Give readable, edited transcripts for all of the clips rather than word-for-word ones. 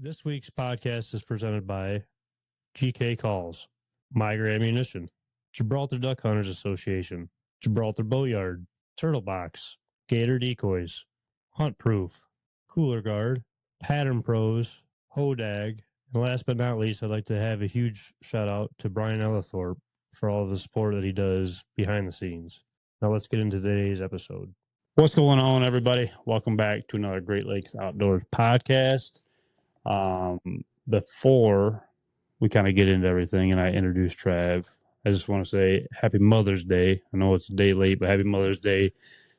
This week's podcast is presented by GK Calls, Migra Ammunition, Gibraltar Duck Hunters Association, Gibraltar Boatyard, Turtle Box, Gator Decoys, Hunt Proof, Cooler Guard, Pattern Pros, Hodag, and last but not least, I'd like to have a huge shout out to Brian Ellithorpe for all of the support that he does behind the scenes. Now let's get into today's episode. What's going on, everybody? Welcome back to another Great Lakes Outdoors podcast. Before we kind of get into everything and I introduce Trav, I just want to say happy Mother's Day. I know it's a day late, but happy Mother's Day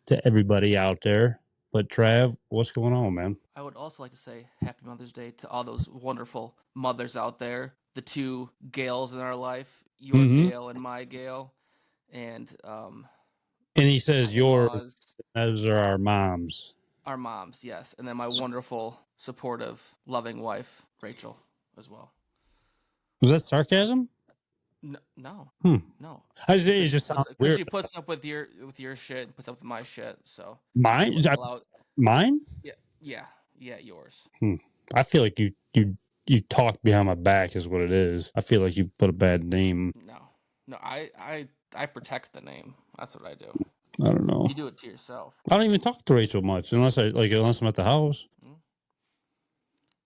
to everybody out there. But Trav, what's going on, man? I would also like to say happy Mother's Day to all those wonderful mothers out there, the two Gails in our life, your Gail and my Gail, and he says yours, those are our moms. Our moms, yes, and then my wonderful, supportive, loving wife, Rachel, as well. Was that sarcasm? No. No. I say it just sounds weird. She puts up with your shit and puts up with my shit. So mine? Mine? Yeah, yours. I feel like you talk behind my back is what it is. I feel like you put a bad name. No. I protect the name. That's what I do. I don't know. You do it to yourself. I don't even talk to Rachel much unless I'm at the house.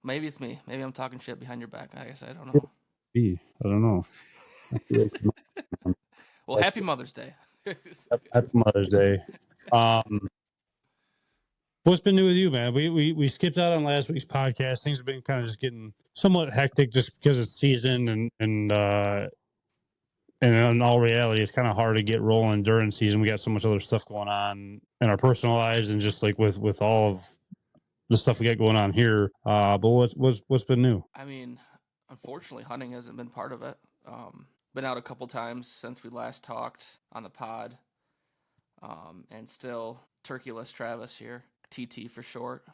Maybe it's me. Maybe I'm talking shit behind your back. I guess I don't know. I don't know. Well, happy Mother's Day. Happy Mother's Day. What's been new with you, man? We skipped out on last week's podcast. Things have been kind of just getting somewhat hectic just because it's season and in all reality, it's kind of hard to get rolling during season. We got so much other stuff going on in our personal lives and just like with all of the stuff we got going on here. But what's been new? I mean, unfortunately, hunting hasn't been part of it. Been out a couple times since we last talked on the pod. And still turkeyless Travis here, TT for short.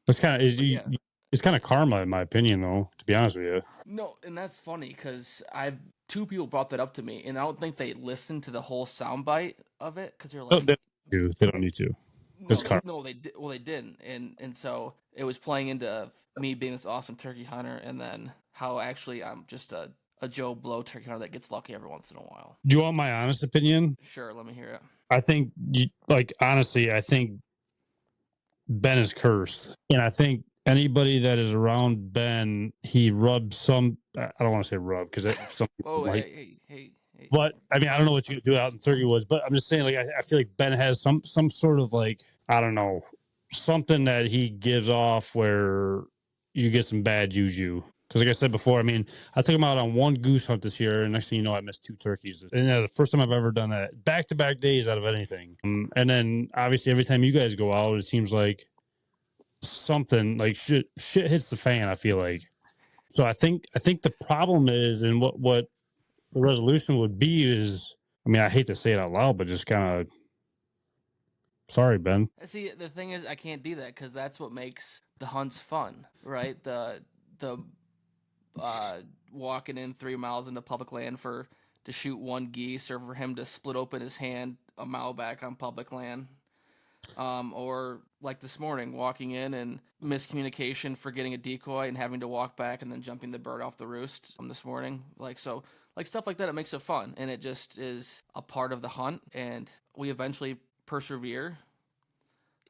That's kind of it's kind of karma, in my opinion, though. To be honest with you. No, and that's funny because two people brought that up to me, and I don't think they listened to the whole soundbite of it because they're like, they don't need to. It's karma. No, they did. Well, they didn't, and so it was playing into me being this awesome turkey hunter, and then how actually I'm just a Joe Blow turkey hunter that gets lucky every once in a while. Do you want my honest opinion? Sure, let me hear it. I think honestly, I think Ben is cursed, and I think anybody that is around Ben, he rubs some. I don't want to say rub because some people hey. But I mean, I don't know what you do out in Turkey Woods, but I'm just saying, like, I feel like Ben has some sort of like, I don't know, something that he gives off where you get some bad juju. Because like I said before, I mean, I took him out on one goose hunt this year, and next thing you know, I missed 2 turkeys. And the first time I've ever done that, back-to-back days out of anything. And then obviously every time you guys go out, it seems like something like shit hits the fan. I feel like. So I think the problem is, and what the resolution would be is, I mean, I hate to say it out loud, but just kind of, sorry, Ben. See, the thing is, I can't do that because that's what makes the hunts fun, right? The walking in 3 miles into public land to shoot one geese, or for him to split open his hand a mile back on public land. Or like this morning, walking in and miscommunication for getting a decoy and having to walk back and then jumping the bird off the roost this morning. Like stuff like that, it makes it fun, and it just is a part of the hunt, and we eventually persevere.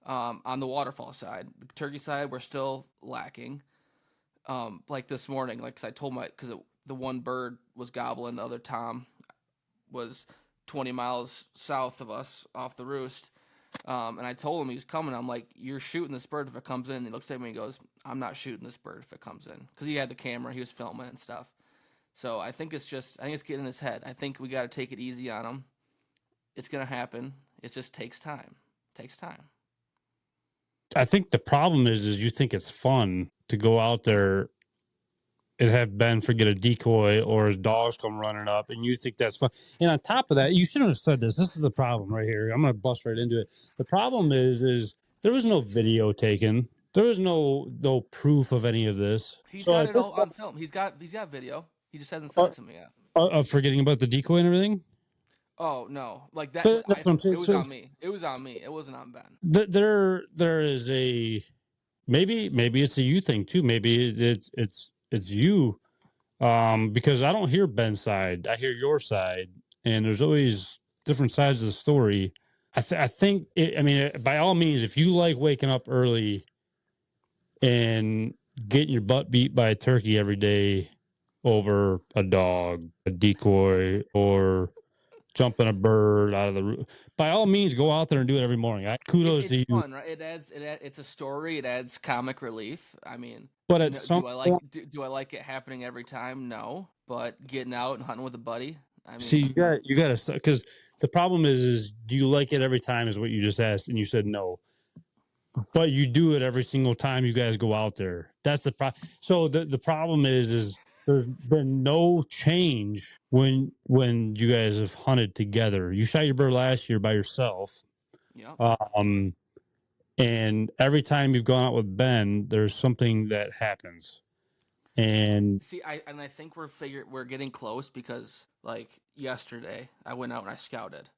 On the waterfall side, the turkey side, we're still lacking. Like this morning, because I told because the one bird was gobbling, the other Tom was 20 miles south of us off the roost. And I told him he was coming. I'm like, you're shooting this bird if it comes in. And he looks at me and goes, I'm not shooting this bird if it comes in. Because he had the camera. He was filming and stuff. So I think it's getting in his head. I think we got to take it easy on him. It's going to happen. It just takes time. I think the problem is you think it's fun to go out there and have Ben forget a decoy or his dogs come running up, and you think that's fun. And on top of that, you shouldn't have said this. This is the problem right here. I'm going to bust right into it. The problem is there was no video taken. There was no proof of any of this. He's got it all on film. He's got video. He just hasn't sent it to me yet. Of forgetting about the decoy and everything? Oh, no. Like that. That's what I'm saying. It was on me. It was on me. It wasn't on Ben. There is a maybe it's a you thing too. Maybe it's you. Because I don't hear Ben's side, I hear your side, and there's always different sides of the story. I think I mean, by all means, if you like waking up early and getting your butt beat by a turkey every day over a dog, a decoy, or jumping a bird out of the roof, by all means, go out there and do it every morning. Kudos It's to you. fun, right? It's a story. It adds comic relief. I mean, But at no, some point, do I like it happening every time? No, but getting out and hunting with a buddy. I see, mean, you got to, because the problem is, do you like it every time? Is what you just asked, and you said no. But you do it every single time you guys go out there. That's the problem. So the problem is there's been no change when you guys have hunted together. You shot your bird last year by yourself. yeah. Um, and every time you've gone out with Ben, there's something that happens. And See, I think we're getting close because like yesterday I went out and I scouted.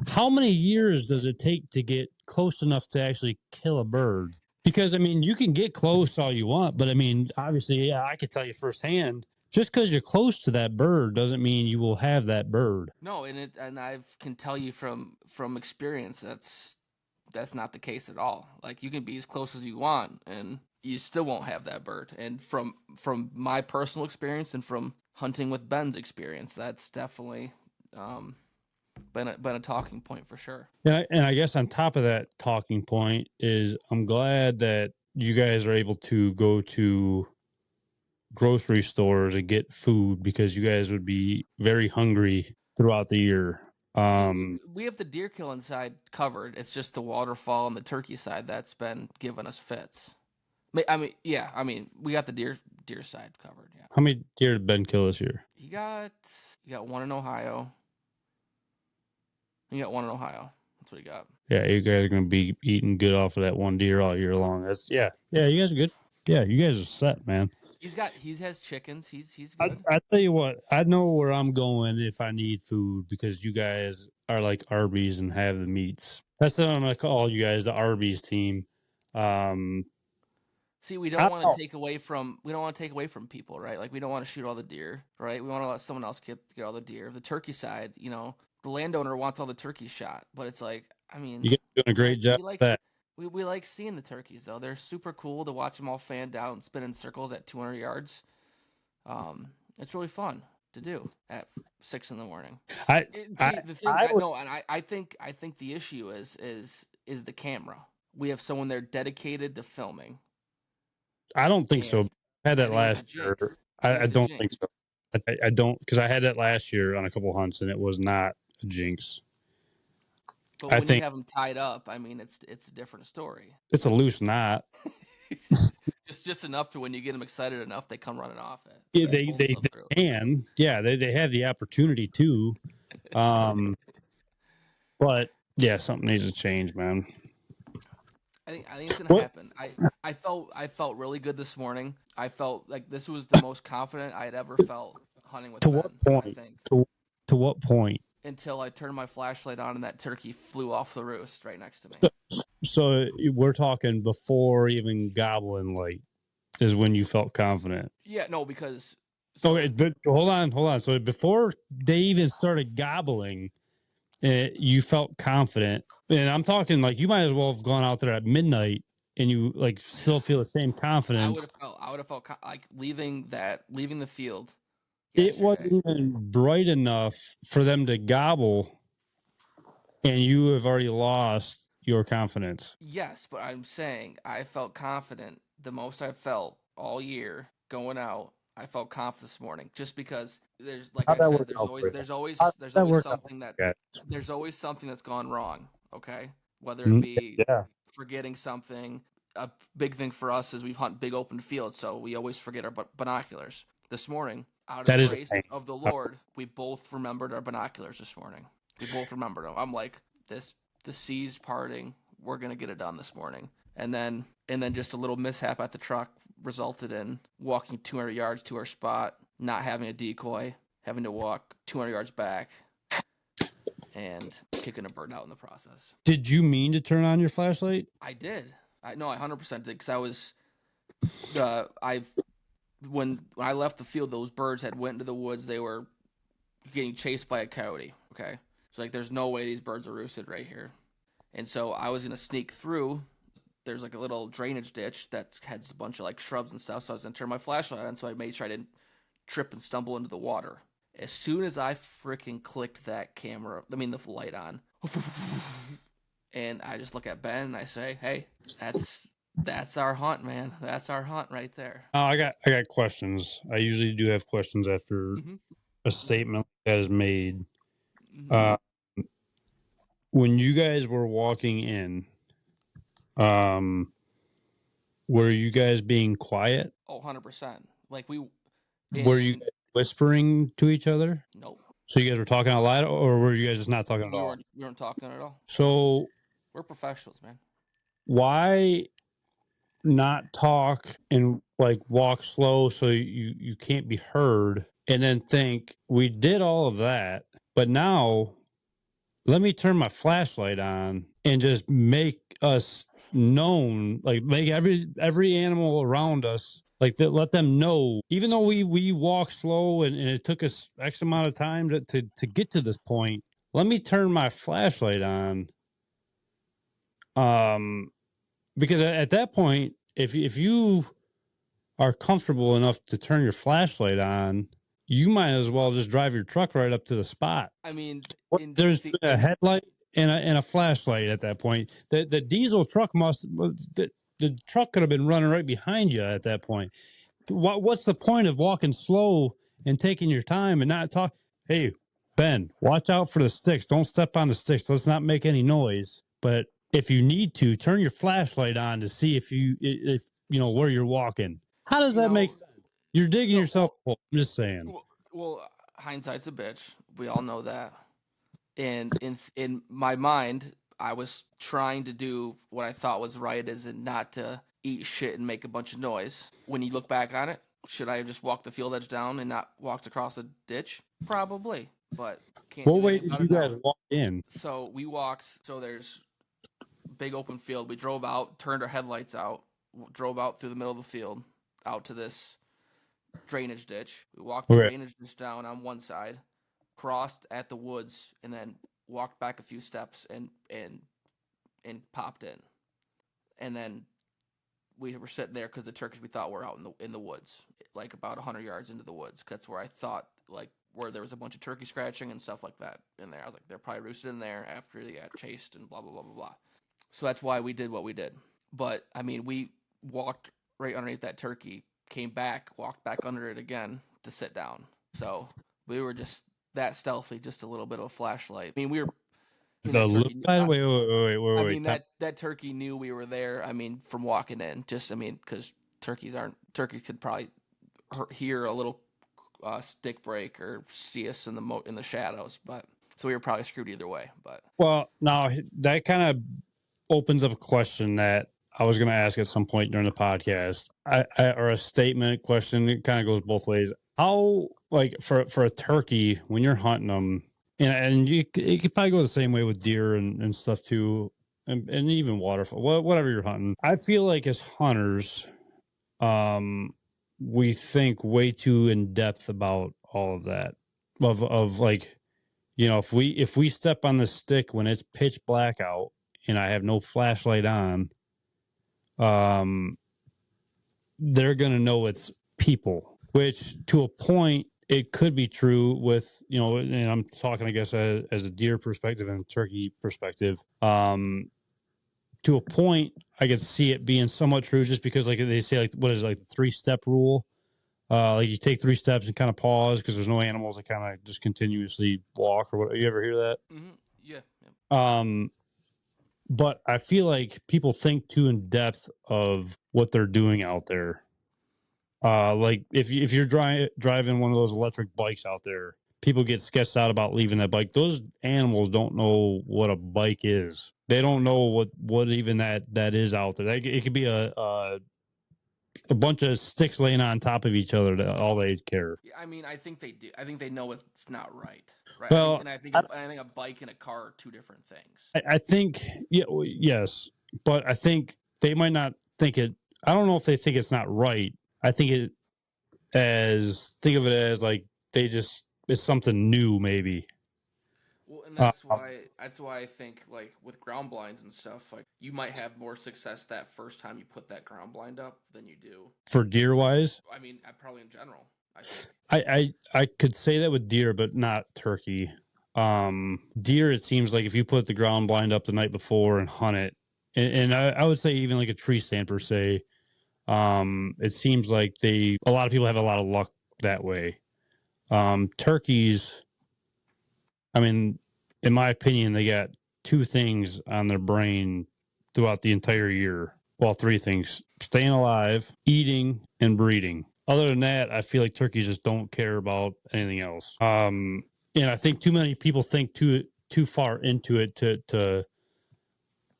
how many years does it take to get close enough to actually kill a bird? Because I mean, you can get close all you want, but I mean, obviously, yeah, I could tell you firsthand. Just because you're close to that bird doesn't mean you will have that bird. No, and I can tell you from experience that's not the case at all. Like you can be as close as you want and you still won't have that bird. And from my personal experience and from hunting with Ben's experience, that's definitely um, been a talking point for sure. Yeah, and I guess on top of that talking point is I'm glad that you guys are able to go to grocery stores and get food because you guys would be very hungry throughout the year. See, we have the deer killing side covered. It's just the waterfall and the turkey side that's been giving us fits. I mean, yeah, I mean, we got the deer side covered. Yeah, How many deer did Ben kill this year? you got one in Ohio. You got one in Ohio. That's what you got. Yeah, you guys are going to be eating good off of that one deer all year long. That's yeah. You guys are good. Yeah, you guys are set, man. He has chickens. He's good. I tell you what, I know where I'm going if I need food because you guys are like Arby's and have the meats. That's what I'm gonna call you guys, the Arby's team. Um, See, we I don't don't want to know. take away from people, right? Like we don't want to shoot all the deer, right? We want to let someone else get all the deer. The turkey side, the landowner wants all the turkeys shot, but it's like, I mean, You guys are doing a great job with that. we like seeing the turkeys though. They're super cool to watch them all fanned out and spin in circles at 200 yards. It's really fun to do at 6 in the morning. I See, the thing I would. and I think the issue is the camera. We have someone there dedicated to filming, I don't think so. and I had I that think it's a last jinx. year. I think I it's a don't jinx. think so. I don't because I had that last year on a couple hunts and it was not a jinx. But I when you think have them tied up, I mean, it's a different story. it's a loose knot. just enough to when you get them excited enough, they come running off it. Yeah, They both slip through. they can. Yeah, they have the opportunity to. But yeah, something needs to change, man. I think it's gonna What happen. I felt really good this morning. I felt like this was the most confident I had ever felt hunting with to what Ben. I point? think To what point? until I turned my flashlight on and that turkey flew off the roost right next to me. So we're talking before even gobbling light is when you felt confident. Yeah, no, because Okay, but hold on. So before they even started gobbling, you felt confident, and I'm talking like you might as well have gone out there at midnight and you like still feel the same confidence. I would have felt like leaving the field It yesterday. wasn't even bright enough for them to gobble, and you have already lost your confidence. Yes, but I'm saying I felt confident the most I've felt all year going out. I felt confident this morning just because there's like How'd I that said, work out for you? How'd there's that always work out for something that you guys? there's always something that's gone wrong. Okay, whether it be Yeah, forgetting something. A big thing for us is we hunt big open fields, so we always forget our binoculars. This morning, out of the that is a grace pain. of the Lord, we both remembered our binoculars this morning. We both remembered them. I'm like, the seas parting. We're gonna get it done this morning. And then just a little mishap at the truck resulted in walking 200 yards to our spot, not having a decoy, having to walk 200 yards back, and kicking a bird out in the process. Did you mean to turn on your flashlight? I did. I 100% did because When I left the field, those birds had went into the woods. They were getting chased by a coyote. Okay, so like, there's no way these birds are roosted right here. And so I was gonna sneak through. There's like a little drainage ditch that has a bunch of like shrubs and stuff. So I was gonna turn my flashlight on, so I made sure I didn't trip and stumble into the water. As soon as I freaking clicked that the light on, and I just look at Ben and I say, "Hey, that's our hunt, man. That's our hunt right there." I got questions. I usually do have questions after Mm-hmm. a statement that is made. Mm-hmm. When you guys were walking in, um, were you guys being quiet? Oh, 100%. Like Were you guys whispering to each other? Nope. So you guys were talking out loud, or were you guys just not talking at all? We weren't talking at all. So We're professionals, man. why not talk and like walk slow so you can't be heard, and then think we did all of that, but now let me turn my flashlight on and just make us known, like make every animal around us like that, let them know, even though we walk slow and it took us X amount of time to get to this point, let me turn my flashlight on. Because at that point, if you are comfortable enough to turn your flashlight on, you might as well just drive your truck right up to the spot. I mean, There's a headlight and a flashlight at that point. The diesel truck the truck could have been running right behind you at that point. What's the point of walking slow and taking your time and not talk? Hey, Ben, watch out for the sticks. Don't step on the sticks. Let's not make any noise. But if you need to, turn your flashlight on to see if you know where you're walking. How does that make sense? You're digging yourself. I'm just saying. Well, hindsight's a bitch. We all know that. And in my mind, I was trying to do what I thought was right, as in not to eat shit and make a bunch of noise. When you look back on it, should I have just walked the field edge down and not walked across a ditch? Probably, but can't. What way did you guys walk in? So we walked. So there's big open field. We drove out, turned our headlights out, drove out through the middle of the field, out to this drainage ditch. We walked the drainage ditch down on one side, crossed at the woods, and then walked back a few steps and popped in. And then we were sitting there because the turkeys we thought were out in the woods, like about 100 yards into the woods. That's where I thought, like, where there was a bunch of turkey scratching and stuff like that in there. I was like, they're probably roosted in there after they got chased and blah blah blah blah blah. So that's why we did what we did. But I mean, we walked right underneath that turkey, came back, walked back under it again to sit down. So we were just that stealthy, just a little bit of a flashlight. I mean, we were. Wait. That turkey knew we were there. I mean, from walking in, because turkeys could probably hear a little stick break or see us in the shadows. But so we were probably screwed either way. But well, now that kind of opens up a question that I was going to ask at some point during the podcast, or a statement question. It kind of goes both ways. How, like, for a turkey, when you're hunting them, and it could probably go the same way with deer and stuff too, and even waterfowl, whatever you're hunting. I feel like as hunters, we think way too in depth about all of that. Of like, you know, if we step on the stick when it's pitch black out and I have no flashlight on, they're gonna know it's people. Which, to a point, it could be true with, you know, and I'm talking, I guess, as a deer perspective and turkey perspective. To a point, I could see it being somewhat true, just because, like they say, like, what is it, like the 3-step rule? Like you take 3 steps and kind of pause because there's no animals that kind of just continuously walk or what. You ever hear that? Mm-hmm. Yeah. But I feel like people think too in depth of what they're doing out there. Like if you're driving one of those electric bikes out there, people get sketched out about leaving that bike. Those animals don't know what a bike is. They don't know what even that is out there. It could be a bunch of sticks laying on top of each other. All they care. I mean, I think they do. I think they know it's not right. Right. Well, I think a bike and a car are two different things. I think, yes, but I think they might not think it. I don't know if they think it's not right. I think of it as like it's something new maybe. Well, and Uh, that's why I think like with ground blinds and stuff, like you might have more success that first time you put that ground blind up than you do. for deer wise, I mean, probably in general. I think. I could say that with deer, but not turkey. Deer, it seems like if you put the ground blind up the night before and hunt it, and I would say even like a tree stand per se, it seems like a lot of people have a lot of luck that way. Turkeys, I mean, in my opinion, they got two things on their brain throughout the entire year. Well, three things: staying alive, eating, and breeding. Other than that, I feel like turkeys just don't care about anything else. And I think too many people think too far into it to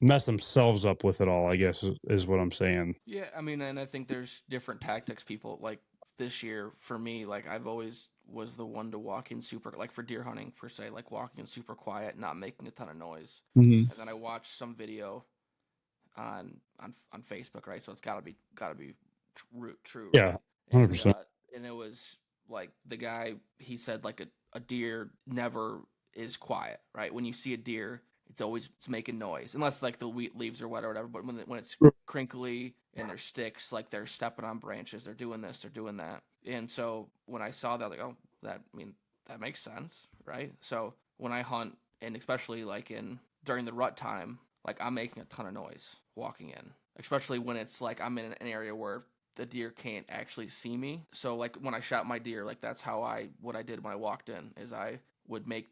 mess themselves up with it all, I guess is what I'm saying. Yeah, I mean, and I think there's different tactics people like this year for me, like I've always was the one to walk in super like for deer hunting per se, like walking in super quiet, not making a ton of noise. Mm-hmm. And then I watched some video on Facebook, right? So it's gotta be true, Yeah, right? 100%. And it was like the guy he said like a deer never is quiet, right? When you see a deer, it's making noise, unless like the wheat leaves or whatever. But when it's crinkly and there's sticks, like they're stepping on branches, they're doing this, they're doing that. And so when I saw that, like, oh, that makes sense, right? So when I hunt, and especially like in during the rut time, like I'm making a ton of noise walking in, especially when it's like I'm in an area where the deer can't actually see me. So like when I shot my deer, like that's what I did when I walked in is I would make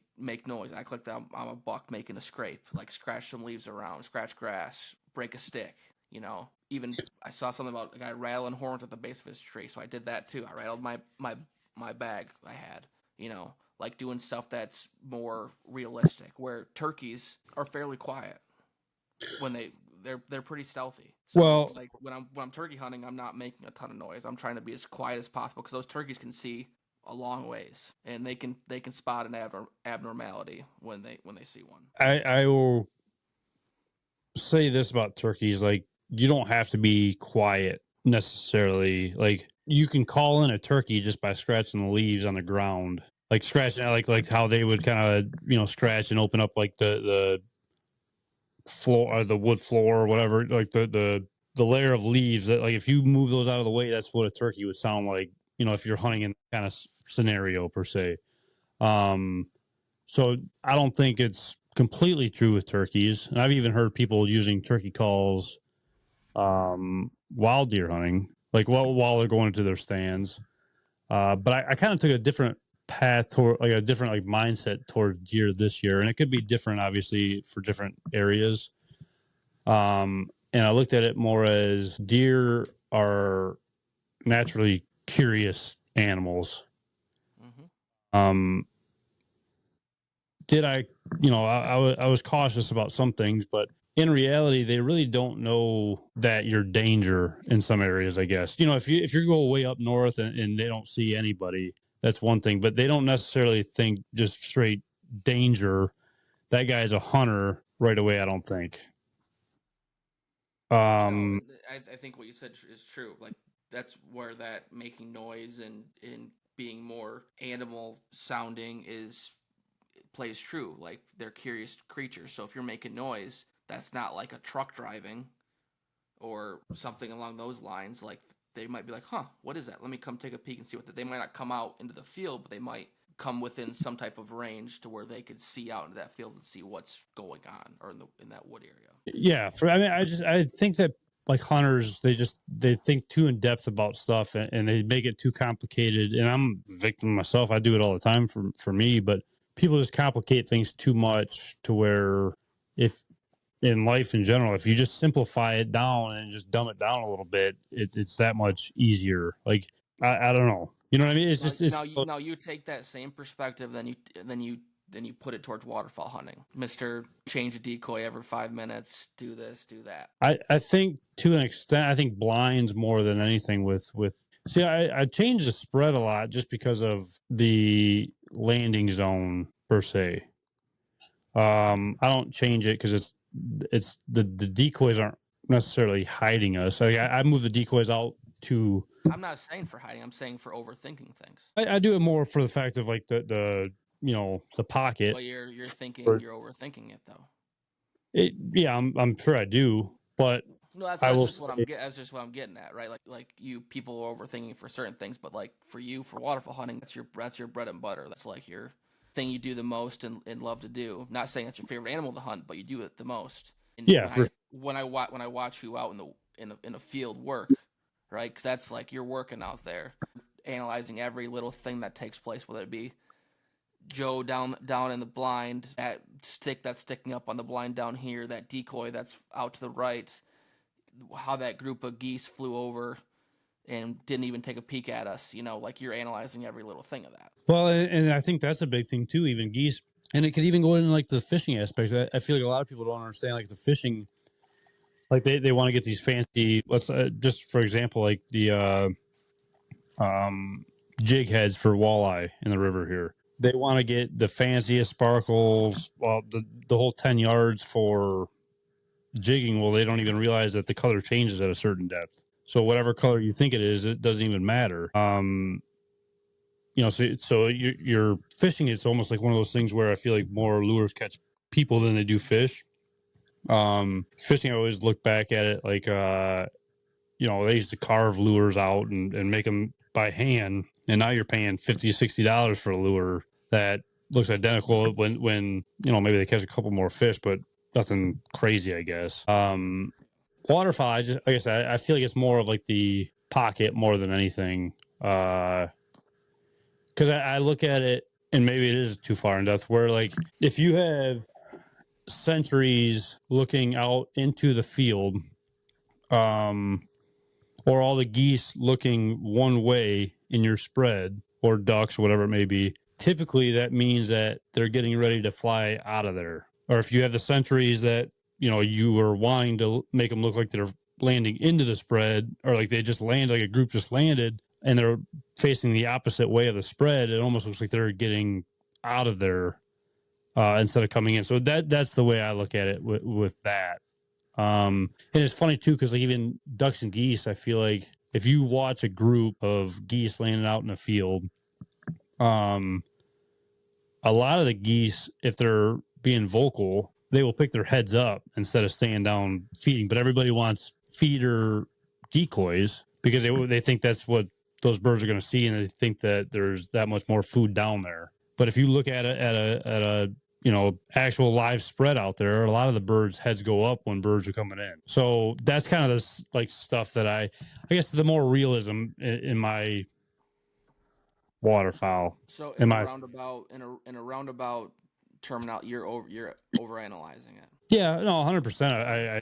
noise, act like I'm a buck making a scrape, like scratch some leaves around, scratch grass, break a stick, you know. Even I saw something about a guy rattling horns at the base of his tree, so I did that too. I rattled my bag I had, you know, like doing stuff that's more realistic. Where turkeys are fairly quiet when they're pretty stealthy. So Well, like when I'm turkey hunting, I'm not making a ton of noise. I'm trying to be as quiet as possible because those turkeys can see a long ways and they can spot an abnormality when they see one. I will say this about turkeys: like you don't have to be quiet necessarily. Like you can call in a turkey just by scratching the leaves on the ground, like scratching like how they would kind of scratch and open up like the floor or the wood floor or whatever, like the layer of leaves that, like, if you move those out of the way, that's what a turkey would sound like, if you're hunting in that kind of scenario per se. um so I don't think it's completely true with turkeys, and I've even heard people using turkey calls while deer hunting, like while they're going into their stands. But I kind of took a different path toward, like, a different like mindset towards deer this year, and it could be different obviously for different areas. And I looked at it more as deer are naturally curious animals. Mm-hmm. Um, did I, I was cautious about some things, but in reality, they really don't know that you're danger in some areas. I guess, if you go way up north and they don't see anybody, that's one thing, but they don't necessarily think just straight danger. That guy's a hunter right away, I don't think. No, Um, I think what you said is true. Like that's where that making noise and being more animal sounding is plays true. Like they're curious creatures. So if you're making noise, that's not like a truck driving or something along those lines. Like they might be like, "Huh, what is that? Let me come take a peek and see what." They might not come out into the field, but they might come within some type of range to where they could see out into that field and see what's going on, or in that wood area. yeah, I think that, like, hunters, they think too in depth about stuff, and they make it too complicated, and I'm a victim myself. I do it all the time for me, but people just complicate things too much to where, if in life in general, if you just simplify it down and just dumb it down a little bit, it's that much easier. Like, I don't know, you know what I mean? It's Now, just it's now you take that same perspective, then you put it towards waterfowl hunting. Mister, change a decoy every 5 minutes. Do this, do that. I think to an extent, I think blinds more than anything with see, I changed the spread a lot just because of the landing zone per se. I don't change it because it's the decoys aren't necessarily hiding us. I move the decoys out to. I'm not saying for hiding. I'm saying for overthinking things. I do it more for the fact of like the the pocket. But you're thinking Or you're overthinking it though. yeah, I'm sure I do, but No, that's I that's will just say, what I'm get. That's just what I'm getting at, right? Like you people are overthinking for certain things, but like for you for waterfowl hunting, that's your bread and butter. That's like your thing you do the most and love to do. Not saying that's your favorite animal to hunt, but you do it the most. And yeah, for when I watch you out in the field work, right? Because that's like you're working out there, analyzing every little thing that takes place, whether it be Joe down in the blind, that stick that's sticking up on the blind down here, that decoy that's out to the right, how that group of geese flew over and didn't even take a peek at us. You know, like you're analyzing every little thing of that. well, and I think that's a big thing too. Even geese, and it could even go into like the fishing aspect. I feel like a lot of people don't understand like the fishing. Like they want to get these fancy. Let's just for example, like the jig heads for walleye in the river here. They want to get the fanciest sparkles, well, the whole 10 yards for jigging. Well, they don't even realize that the color changes at a certain depth. So whatever color you think it is, it doesn't even matter. So you're fishing. It's almost like one of those things where I feel like more lures catch people than they do fish. Fishing, I always look back at it like, they used to carve lures out and make them by hand. And now you're paying $50-$60 for a lure that looks identical when maybe they catch a couple more fish, but nothing crazy, I guess. Waterfowl, I feel like it's more of like the pocket more than anything. Because I look at it, and maybe it is too far in depth, where like if you have sentries looking out into the field, or all the geese looking one way in your spread, or ducks, or whatever it may be, typically that means that they're getting ready to fly out of there. Or if you have the sentries that, you were wanting to make them look like they're landing into the spread, or like they just landed, like a group just landed, and they're facing the opposite way of the spread, it almost looks like they're getting out of there instead of coming in. So that's the way I look at it with that. And it's funny too, because like even ducks and geese, I feel like if you watch a group of geese landing out in a field, um, a lot of the geese, if they're being vocal, they will pick their heads up instead of staying down feeding. But everybody wants feeder decoys because they think that's what those birds are going to see, and they think that there's that much more food down there. But if you look at a actual live spread out there, a lot of the birds' heads go up when birds are coming in. So that's kind of this like stuff that I guess the more realism in my waterfowl. So In my in a roundabout terminal, you're overanalyzing it. Yeah, no, 100%.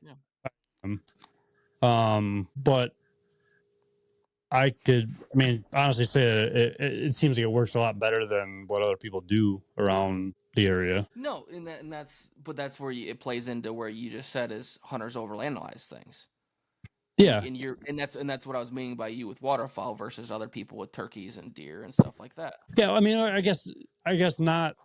Yeah. But I could, honestly say that it seems like it works a lot better than what other people do around the area. No, that's where it plays into where you just said is hunters overanalyze things. Yeah, And that's what I was meaning by you with waterfowl versus other people with turkeys and deer and stuff like that. yeah. I guess not.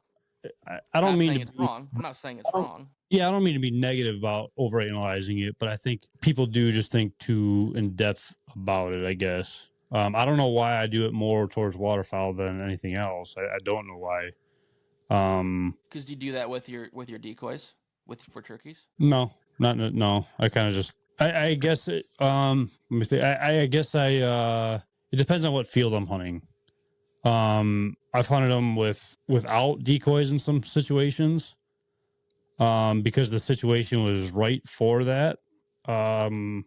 I I'm don't not mean saying to it's be. wrong. I'm not saying it's wrong. Yeah, I don't mean to be negative about overanalyzing it, but I think people do just think too in depth about it. I guess. I don't know why I do it more towards waterfowl than anything else. I don't know why. Because do you do that with your decoys for turkeys? No, not no. I kind of just. I guess it. Let me see. I guess it depends on what field I'm hunting. I've hunted them without decoys in some situations. Because the situation was right for that. Um,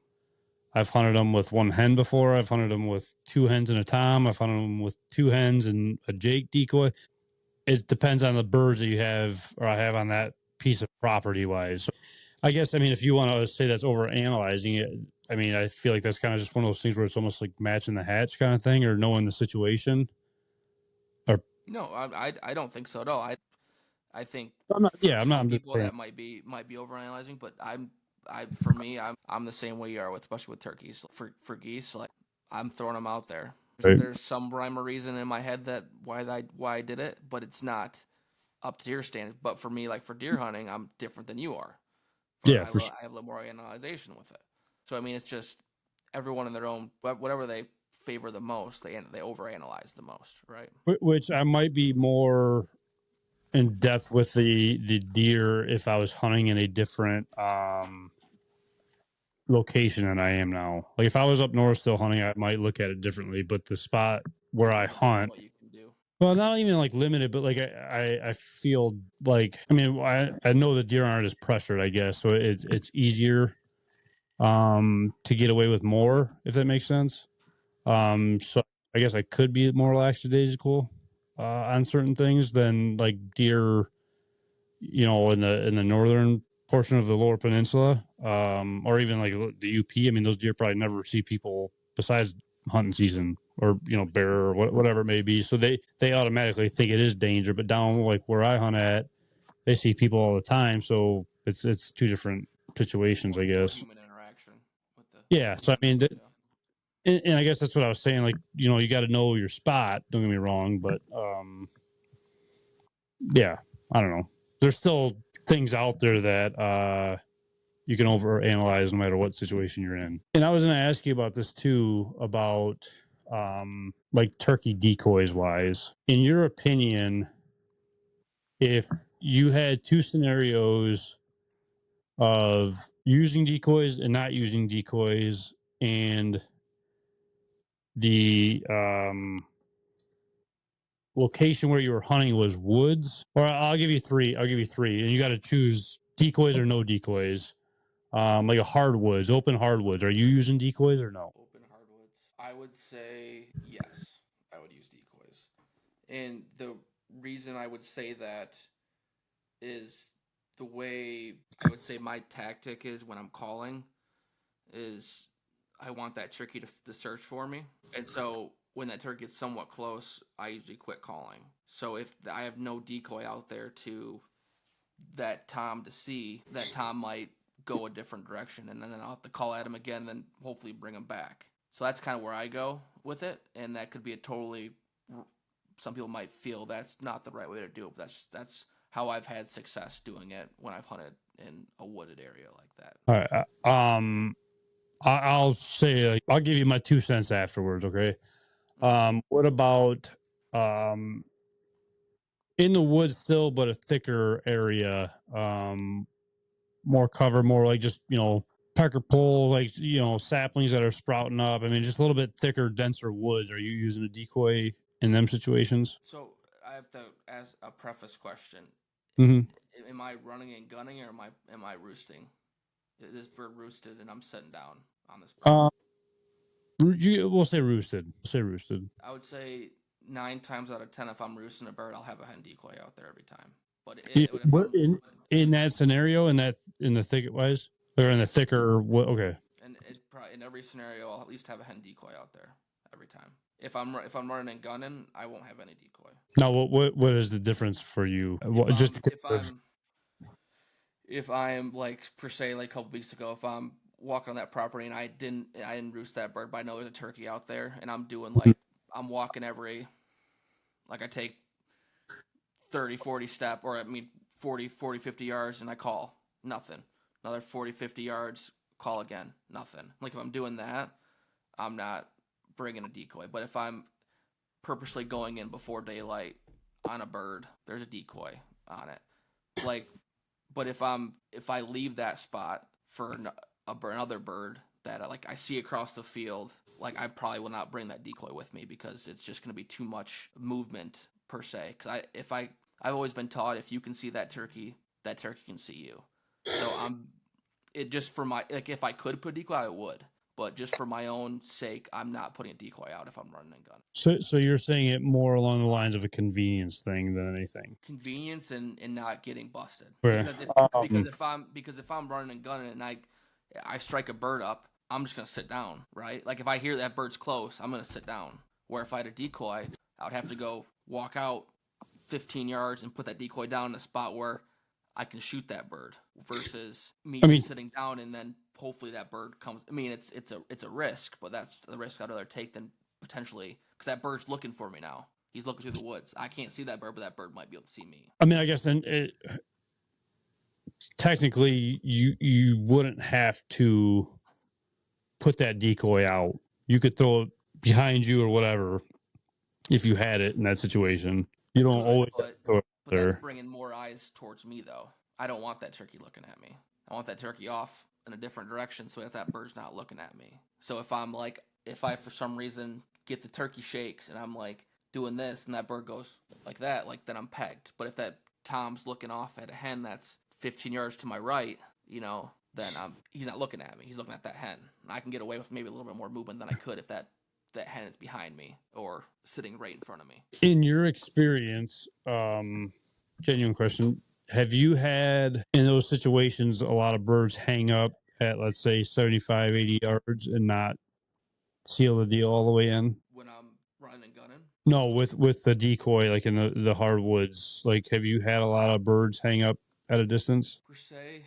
I've hunted them with one hen before. I've hunted them with two hens and a tom. I've hunted them with two hens and a Jake decoy. It depends on the birds that you have or I have on that piece of property wise. So I guess, if you want to say that's over analyzing it, I feel like that's kind of just one of those things where it's almost like matching the hatch kind of thing or knowing the situation. Or No, I don't think so at all. I think I'm not, for yeah, I'm not. some I'm just people saying. that might be overanalyzing, but for me, I'm the same way you are with, especially with turkeys. For geese, like I'm throwing them out there. Right. There's some rhyme or reason in my head that why I did it, but it's not up to your standard. But for me, like for deer hunting, I'm different than you are. Yeah, for sure. I have a little more analyzation with it. So I mean, it's just everyone in their own whatever they favor the most, they overanalyze the most, right? Which I might be more in depth with the deer if I was hunting in a different location than I am now. Like if I was up north still hunting, I might look at it differently. But the spot where I hunt, What you can do. well, not even like limited, but like I feel like, I mean, I know the deer aren't as pressured, I guess, so it's easier to get away with more, if that makes sense. So I guess I could be more lackadaisical on certain things than like deer, in the northern portion of the lower peninsula, or even like the UP. I mean, those deer probably never see people besides hunting season, or bear, or whatever it may be. So they automatically think it is danger. But down like where I hunt at, they see people all the time. So it's two different situations, I guess. Human interaction with the Yeah. So I mean, yeah. and I guess that's what I was saying. Like, you got to know your spot. Don't get me wrong, but yeah, I don't know. There's still things out there that you can overanalyze no matter what situation you're in. And I was going to ask you about this too, about like turkey decoys wise. In your opinion, if you had two scenarios of using decoys and not using decoys, and the location where you were hunting was woods, or I'll give you three, and you got to choose decoys or no decoys. Like a hardwoods, open hardwoods. Are you using decoys or no? Open hardwoods. I would say yes. I would use decoys. And the reason I would say that is the way I would say my tactic is when I'm calling is I want that turkey to search for me. And so when that turkey gets somewhat close, I usually quit calling. So if I have no decoy out there to that Tom to see, that Tom might go a different direction, and then I'll have to call at him again, and then hopefully bring him back. So that's kind of where I go with it, and that could be a totally. Some people might feel that's not the right way to do it, but that's how I've had success doing it when I've hunted in a wooded area like that. All right. I'll say, I'll give you my 2 cents afterwards. Okay. What about in the woods still, but a thicker area, more cover, more like just pecker pole, like saplings that are sprouting up. I mean, just a little bit thicker, denser woods. Are you using a decoy in them situations? So I have to ask a preface question: Mm-hmm. Am I running and gunning, or am I roosting? This bird roosted, and I'm sitting down on this bird. We'll say roosted. Say roosted. I would say 9 times out of 10, if I'm roosting a bird, I'll have a hen decoy out there every time. But if What I'm in that scenario, in the thicket wise, or in the thicker? What? Okay. and it probably in every scenario, I'll at least have a hen decoy out there every time. If I'm running and gunning, I won't have any decoy. Now, what is the difference for you? Just because If I'm like per se like a couple weeks ago, if I'm walking on that property and I didn't roost that bird, but I know there's a turkey out there, and I'm doing like I'm walking I take 30, 40 step, or I mean 40, 50 yards, and I call nothing. Another 40, 50 yards, call again, nothing. Like if I'm doing that, I'm not bringing a decoy. But if I'm purposely going in before daylight on a bird, there's a decoy on it. Like, but if I leave that spot for another bird that I see across the field, like I probably will not bring that decoy with me because it's just going to be too much movement per se. Because I've always been taught if you can see that turkey can see you. So it just for my if I could put a decoy, I would. But just for my own sake, I'm not putting a decoy out if I'm running and gunning. so you're saying it more along the lines of a convenience thing than anything. Convenience and not getting busted. Okay. Because if I'm running and gunning and I strike a bird up, I'm just gonna sit down, right? Like if I hear that bird's close, I'm gonna sit down. Where if I had a decoy, I would have to go walk out 15 yards and put that decoy down in a spot where I can shoot that bird versus me just sitting down and then hopefully that bird comes. I mean, it's a risk, but that's the risk I'd rather take than potentially because that bird's looking for me now. He's looking through the woods. I can't see that bird, but that bird might be able to see me. I mean, I guess technically you wouldn't have to put that decoy out. You could throw it behind you or whatever if you had it in that situation. You don't always have to throw it but there. that's bringing more eyes towards me, though. I don't want that turkey looking at me. I want that turkey off in a different direction so that bird's not looking at me. So if I'm like, if I for some reason get the turkey shakes and I'm like doing this and that bird goes like that, like then I'm pegged. But if that Tom's looking off at a hen that's 15 yards to my right, you know, then he's not looking at me. He's looking at that hen. And I can get away with maybe a little bit more movement than I could if that hen is behind me or sitting right in front of me. In your experience, genuine question, have you had in those situations a lot of birds hang up at, let's say, 75, 80 yards and not seal the deal all the way in? When I'm running and gunning? No, with the decoy, like in the hardwoods, like have you had a lot of birds hang up at a distance? Per se,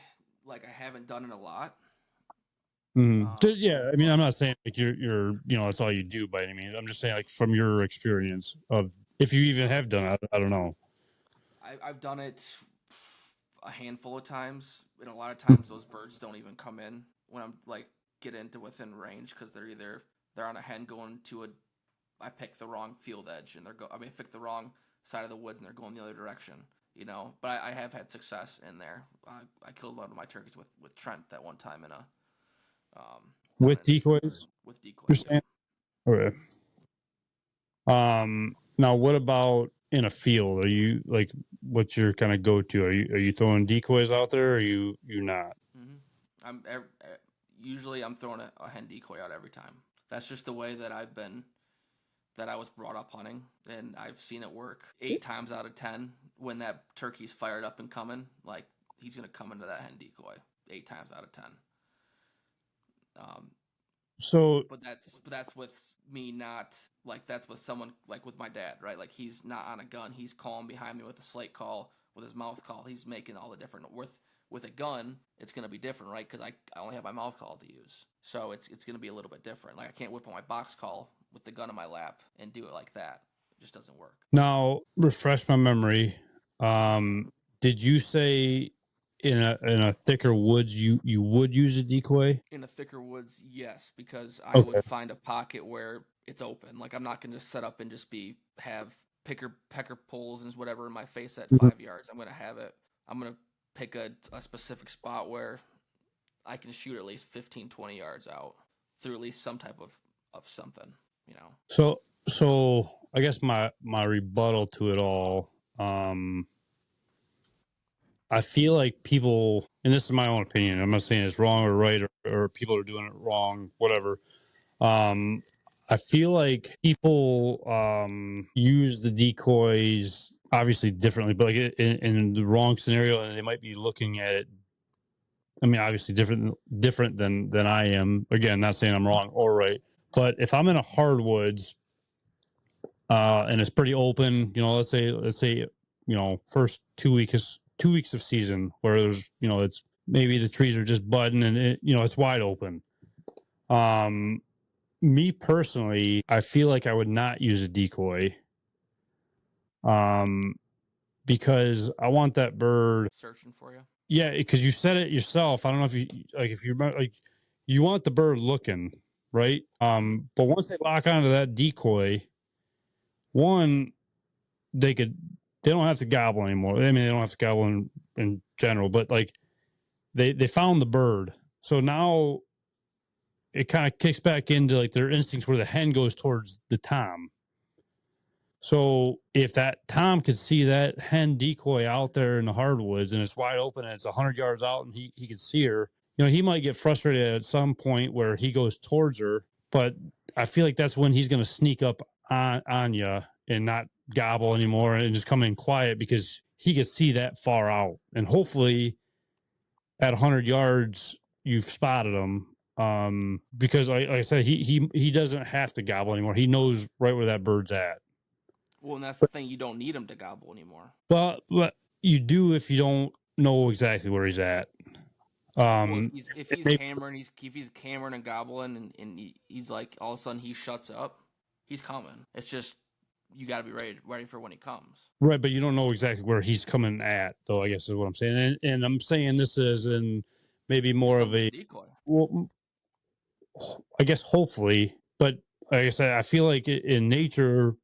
like I haven't done it a lot. Yeah, I mean, I'm not saying like you're that's all you do by any means. I'm just saying like from your experience of if you even have done it, I don't know. I've done it a handful of times, and a lot of times those birds don't even come in when I'm like get into within range because they're on a hen going to I picked the wrong field edge and I picked the wrong side of the woods and they're going the other direction. But I have had success in there. I killed one of my turkeys with Trent that one time in a with decoys. With decoys, yeah. Okay. Now what about in a field? Are you like what's your kind of go-to? Are you throwing decoys out there or are you not? I'm usually I'm throwing a hen decoy out every time. That's just the way that I was brought up hunting, and I've seen it work 8 times out of 10 when that turkey's fired up and coming. Like he's gonna come into that hen decoy 8 times out of 10. But that's with me not like that's with someone like with my dad, right? Like he's not on a gun. He's calling behind me with a slate call, with his mouth call. He's making all the different with a gun. It's gonna be different, right? Because I only have my mouth call to use, so it's gonna be a little bit different. Like I can't whip on my box call with the gun in my lap and do it like that. It just doesn't work. Now refresh my memory. Did you say in a thicker woods you would use a decoy? In a thicker woods, yes, because I would find a pocket where it's open. Like I'm not going to set up and just have pecker poles and whatever in my face at 5 yards. I'm going to pick a specific spot where I can shoot at least 15, 20 yards out through at least some type of something, So I guess my rebuttal to it all, I feel like people, and this is my own opinion, I'm not saying it's wrong or right or people are doing it wrong, whatever. I feel like people use the decoys obviously differently, but like in the wrong scenario, and they might be looking at it. I mean, obviously different than I am. Again, not saying I'm wrong or right, but if I'm in a hardwoods and it's pretty open, let's say first 2 weeks of season where there's it's maybe the trees are just budding and it's wide open. Me personally, I feel like I would not use a decoy. Because I want that bird searching for you. Yeah, because you said it yourself. I don't know if you remember, like you want the bird looking, right? But once they lock onto that decoy, they don't have to gobble anymore. I mean, they don't have to gobble in general, but like they found the bird. So now it kind of kicks back into like their instincts where the hen goes towards the tom. So if that tom could see that hen decoy out there in the hardwoods and it's wide open and it's 100 yards out and he could see her, he might get frustrated at some point where he goes towards her. But I feel like that's when he's going to sneak up on you and not gobble anymore and just come in quiet because he could see that far out. And hopefully at 100 yards, you've spotted him. Because like I said, he doesn't have to gobble anymore. He knows right where that bird's at. Well, and that's the thing. You don't need him to gobble anymore. But you do if you don't know exactly where he's at. Well, if he's hammering, if he's hammering and gobbling, and he's like all of a sudden he shuts up, he's coming. It's just you got to be ready for when he comes. Right, but you don't know exactly where he's coming at, though. I guess is what I'm saying, and I'm saying this is in maybe more of a decoy. Well, I guess hopefully, but like I said, I feel like in nature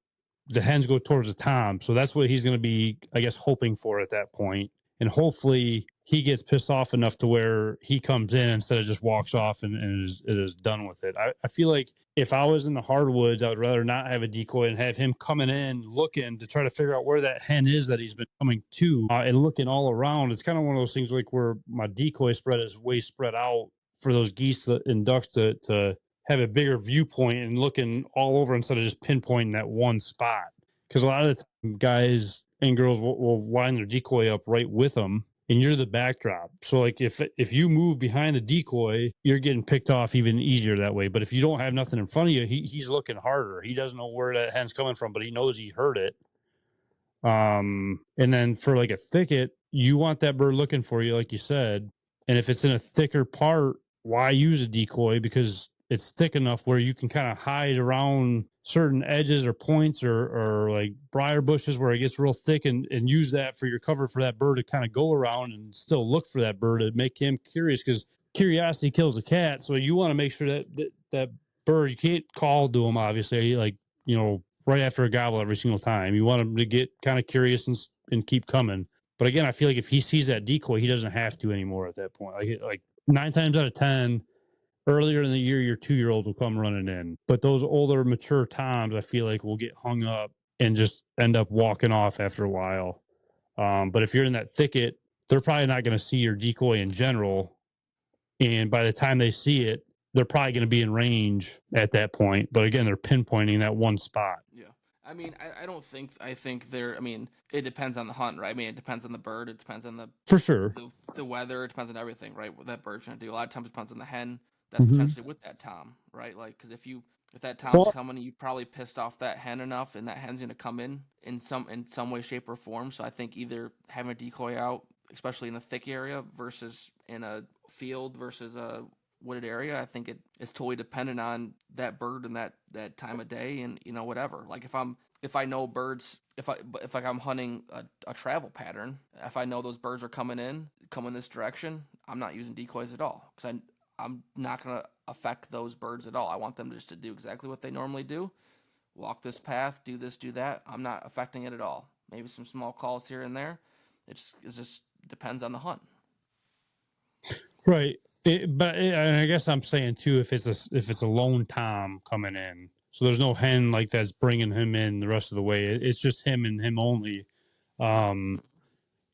the hens go towards the tom, so that's what he's going to be, I guess, hoping for at that point, and hopefully he gets pissed off enough to where he comes in instead of just walks off and is done with it. I feel like if I was in the hardwoods, I would rather not have a decoy and have him coming in looking to try to figure out where that hen is that he's been coming to, and looking all around. It's kind of one of those things like where my decoy spread is way spread out for those geese and ducks to have a bigger viewpoint and looking all over instead of just pinpointing that one spot. Because a lot of the time, guys and girls will line their decoy up right with them, and you're the backdrop. So, like, if you move behind the decoy, you're getting picked off even easier that way. But if you don't have nothing in front of you, he's looking harder. He doesn't know where that hen's coming from, but he knows he heard it. And then for like a thicket, you want that bird looking for you, like you said. And if it's in a thicker part, why use a decoy? Because it's thick enough where you can kind of hide around certain edges or points or like briar bushes where it gets real thick and use that for your cover for that bird to kind of go around and still look for that bird to make him curious, because curiosity kills a cat. So you want to make sure that bird, you can't call to him, obviously, like, right after a gobble every single time. You want him to get kind of curious and keep coming. But again, I feel like if he sees that decoy, he doesn't have to anymore at that point. Like 9 times out of 10, earlier in the year, your 2-year-olds will come running in. But those older, mature toms, I feel like will get hung up and just end up walking off after a while. But if you're in that thicket, they're probably not going to see your decoy in general. And by the time they see it, they're probably going to be in range at that point. But again, they're pinpointing that one spot. Yeah. I mean, I don't think I think they're. I mean, it depends on the hunt, right? I mean, it depends on the bird. It depends on For sure. the weather. It depends on everything, right? What that bird's gonna do. A lot of times it depends on the hen that's Mm-hmm. potentially with that tom, right? Like, because if that tom's Well, coming, you probably pissed off that hen enough, and that hen's gonna come in some way, shape, or form. So I think either having a decoy out, especially in a thick area, versus in a field versus a wooded area, I think it's totally dependent on that bird and that time of day, and whatever. Like if I know birds, if like I'm hunting a travel pattern, if I know those birds are coming this direction, I'm not using decoys at all, because I'm not gonna affect those birds at all. I want them just to do exactly what they normally do, walk this path, do this, do that. I'm not affecting it at all. Maybe some small calls here and there. It just depends on the hunt. right. And I guess I'm saying too, if it's a lone tom coming in, so there's no hen like that's bringing him in the rest of the way. It's just him and him only. Um,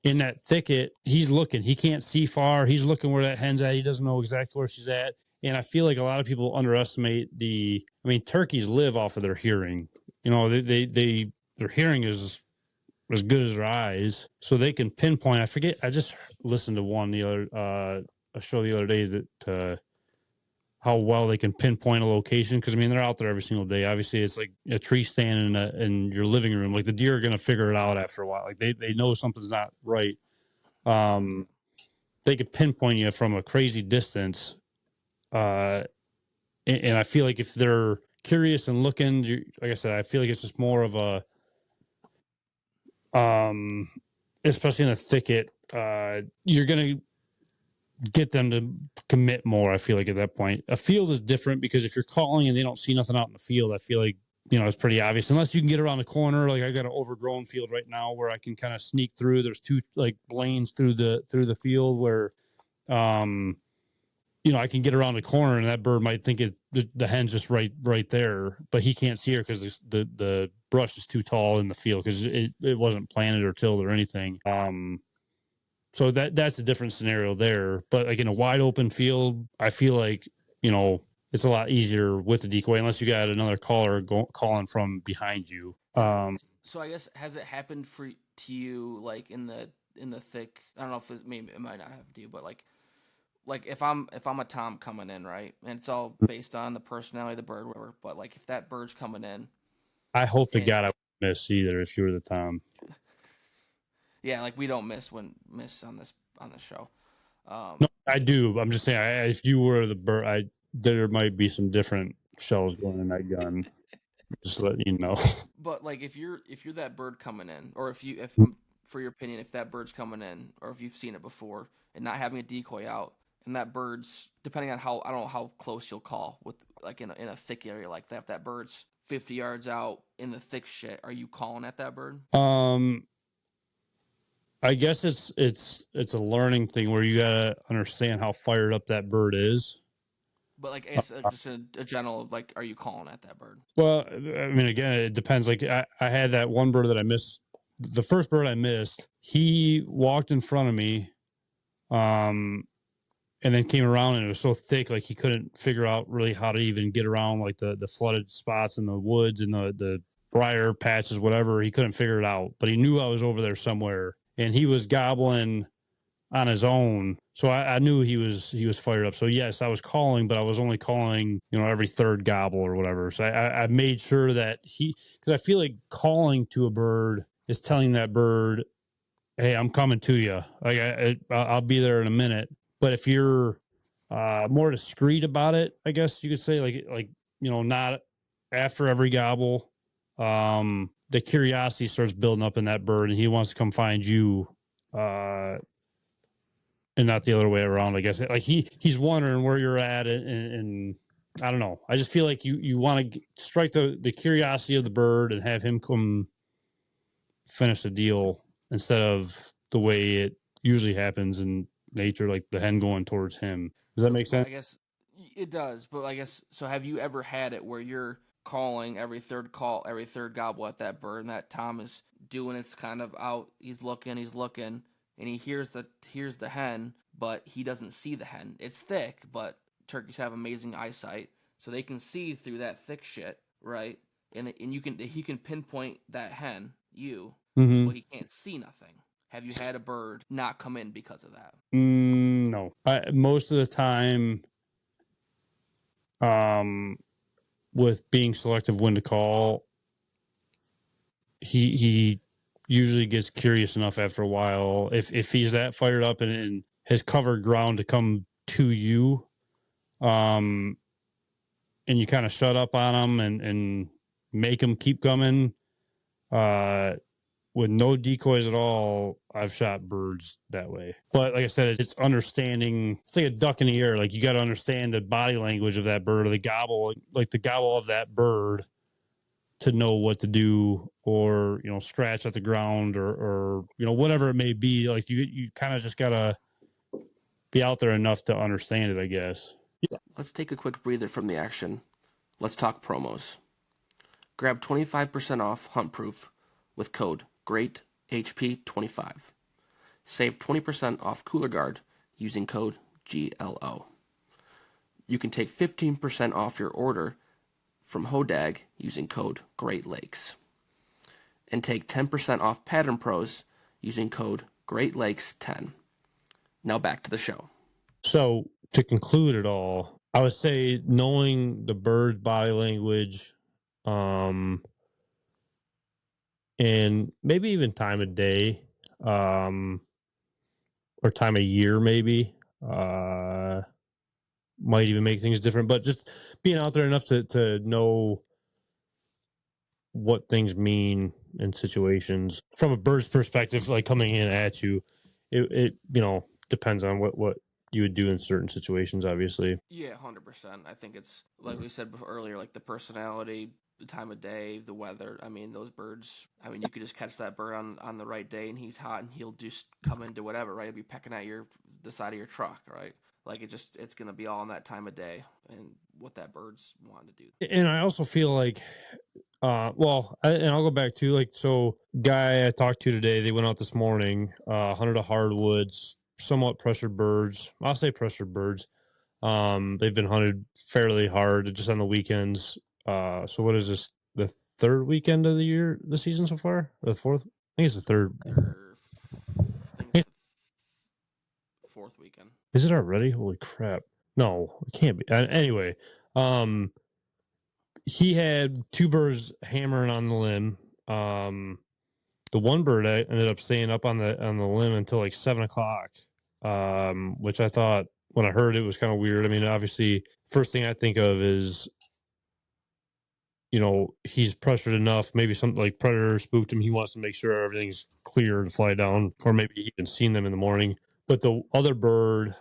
in that thicket, he's looking. He can't see far. He's looking where that hen's at. He doesn't know exactly where she's at. And I feel like a lot of people underestimate the. I mean, turkeys live off of their hearing. Their hearing is as good as their eyes, so they can pinpoint. I forget. I just listened to a show the other day that how well they can pinpoint a location, because I mean they're out there every single day. Obviously, it's like a tree stand in your living room. Like the deer are going to figure it out after a while. Like they know something's not right. Um, they could pinpoint you from a crazy distance. And I feel like if they're curious and looking, like I said, I feel like it's just more of a especially in a thicket, you're gonna get them to commit more. I feel like at that point, a field is different, because if you're calling and they don't see nothing out in the field, I feel like it's pretty obvious. Unless you can get around the corner, like I got an overgrown field right now where I can kind of sneak through. There's two like lanes through the field where, I can get around the corner and that bird might think the hen's just right there, but he can't see her because the brush is too tall in the field, because it wasn't planted or tilled or anything. So that's a different scenario there. But like in a wide open field, I feel like it's a lot easier with the decoy, unless you got another caller calling from behind you. So I guess, has it happened to you, like in the thick? I don't know if maybe it might not happen to you, but like if I'm a tom coming in, right, and it's all based on the personality of the bird, whatever. But like if that bird's coming in, I hope to and God I wouldn't miss either if you were the Tom. yeah, like we don't miss on this show. No, Um, I do. I'm just saying, if you were the bird, there might be some different shells going in that gun. Just letting you know. but like if you're that bird coming in, or if for your opinion, if that bird's coming in, or if you've seen it before and not having a decoy out, and that bird's, depending on how, I don't know how close you'll call with, like in a thick area like that. If that bird's 50 yards out in the thick shit, are you calling at that bird? I guess it's a learning thing where you gotta understand how fired up that bird is. But like it's just a general, like, are you calling at that bird? Well, I mean, again, it depends. Like I had that one bird that I missed. The first bird I missed, he walked in front of me, and then came around, and it was so thick, like he couldn't figure out really how to even get around like the flooded spots in the woods and the briar patches, whatever. He couldn't figure it out, but he knew I was over there somewhere, and he was gobbling on his own. So I knew he was fired up. So yes, I was calling, but I was only calling, every third gobble or whatever. So I made sure that because I feel like calling to a bird is telling that bird, hey, I'm coming to you. Like I'll be there in a minute. But if you're more discreet about it, I guess you could say, like not after every gobble, the curiosity starts building up in that bird, and he wants to come find you. And not the other way around, I guess. Like he's wondering where you're at, and I don't know. I just feel like you want to strike the curiosity of the bird and have him come finish the deal instead of the way it usually happens in nature, like the hen going towards him. Does that make sense? I guess it does, but I guess so. Have you ever had it where you're calling every third gobble at that bird, and that Tom is doing its kind of out? He's looking, and he hears the hen, but he doesn't see the hen. It's thick, but turkeys have amazing eyesight, so they can see through that thick shit, right? And he can pinpoint that hen, Mm-hmm. but he can't see nothing. Have you had a bird not come in because of that? No. Most of the time, with being selective when to call, he usually gets curious enough after a while. If he's that fired up and has covered ground to come to you, and you kind of shut up on him and make him keep coming, with no decoys at all, I've shot birds that way. But like I said, it's understanding. It's like a duck in the air. Like you got to understand the body language of that bird, or the gobble of that bird, to know what to do, or scratch at the ground, or whatever it may be. Like you kind of just gotta be out there enough to understand it, I guess. Let's take a quick breather from the action. Let's talk promos. Grab 25% off Hunt Proof with code GREATHP25. Save 20% off Cooler Guard using code GLO. You can take 15% off your order from Hodag using code Great Lakes. And take 10% off Pattern Pros using code Great Lakes 10. Now back to the show. So to conclude it all, I would say knowing the bird's body language, and maybe even time of day, or time of year, maybe, might even make things different. But just being out there enough to know what things mean in situations from a bird's perspective, like coming in at you, it depends on what you would do in certain situations, obviously. Yeah, 100%. I think it's, like we said before earlier, like the personality, the time of day, the weather. I mean, those birds, I mean, you could just catch that bird on the right day and he's hot and he'll just come into whatever, right? He'll be pecking at the side of your truck, right? Like it's going to be all in that time of day and what that bird's wanting to do. And I also feel like, and I'll go back to, like, so guy I talked to today, they went out this morning, hunted a hardwoods, somewhat pressured birds. I'll say pressured birds. They've been hunted fairly hard just on the weekends. So what is this? The third weekend of the season so far? Or the fourth? I think it's the third. I think it's the fourth weekend. Is it already? Holy crap. No, it can't be. Anyway, he had two birds hammering on the limb. The one bird I ended up staying up on the limb until like 7:00, which I thought, when I heard it, was kind of weird. I mean, obviously, first thing I think of is, he's pressured enough. Maybe something like predator spooked him. He wants to make sure everything's clear to fly down, or maybe he even seen them in the morning. but the other bird